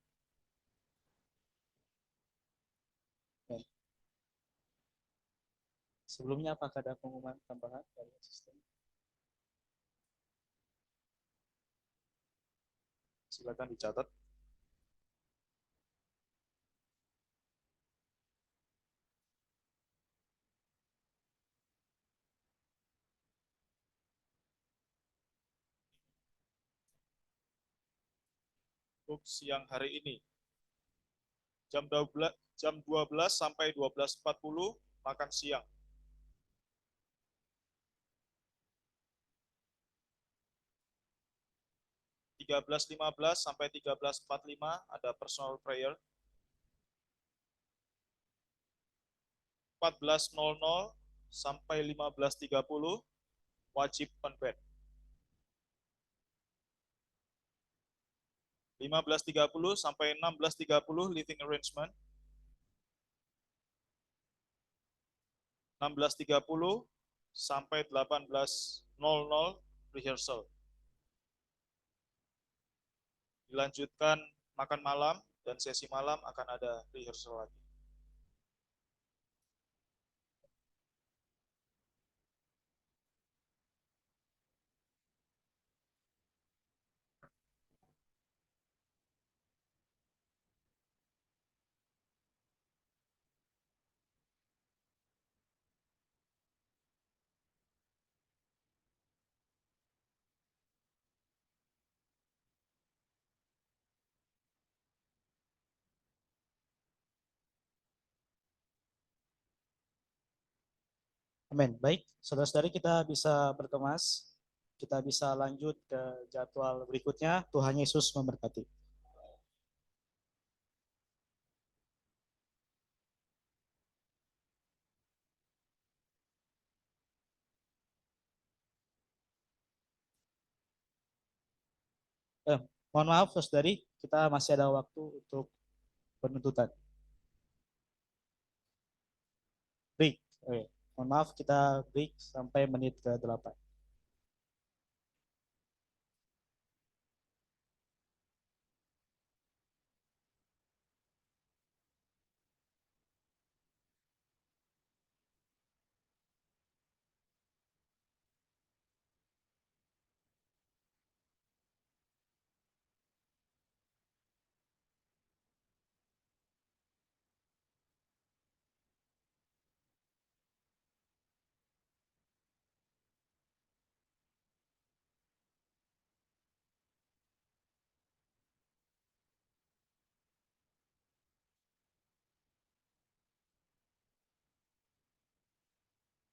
S1: Sebelumnya apakah ada pengumuman tambahan dari asisten? Silakan dicatat.
S14: Untuk siang hari ini, jam 12 sampai 12.40 makan siang. 13.15 sampai 13.45 ada personal prayer. 14.00 sampai 15.30 wajib on bed. 15.30 sampai 16.30 living arrangement. 16.30 sampai 18.00 rehearsal. Dilanjutkan makan malam dan sesi malam akan ada rehearsal lagi.
S1: Amin. Baik, saudara-saudari kita bisa berkemas. Kita bisa lanjut ke jadwal berikutnya. Tuhan Yesus memberkati. Mohon maaf, saudari, kita masih ada waktu untuk penuntutan. Break. Mohon maaf, kita break sampai menit ke-8.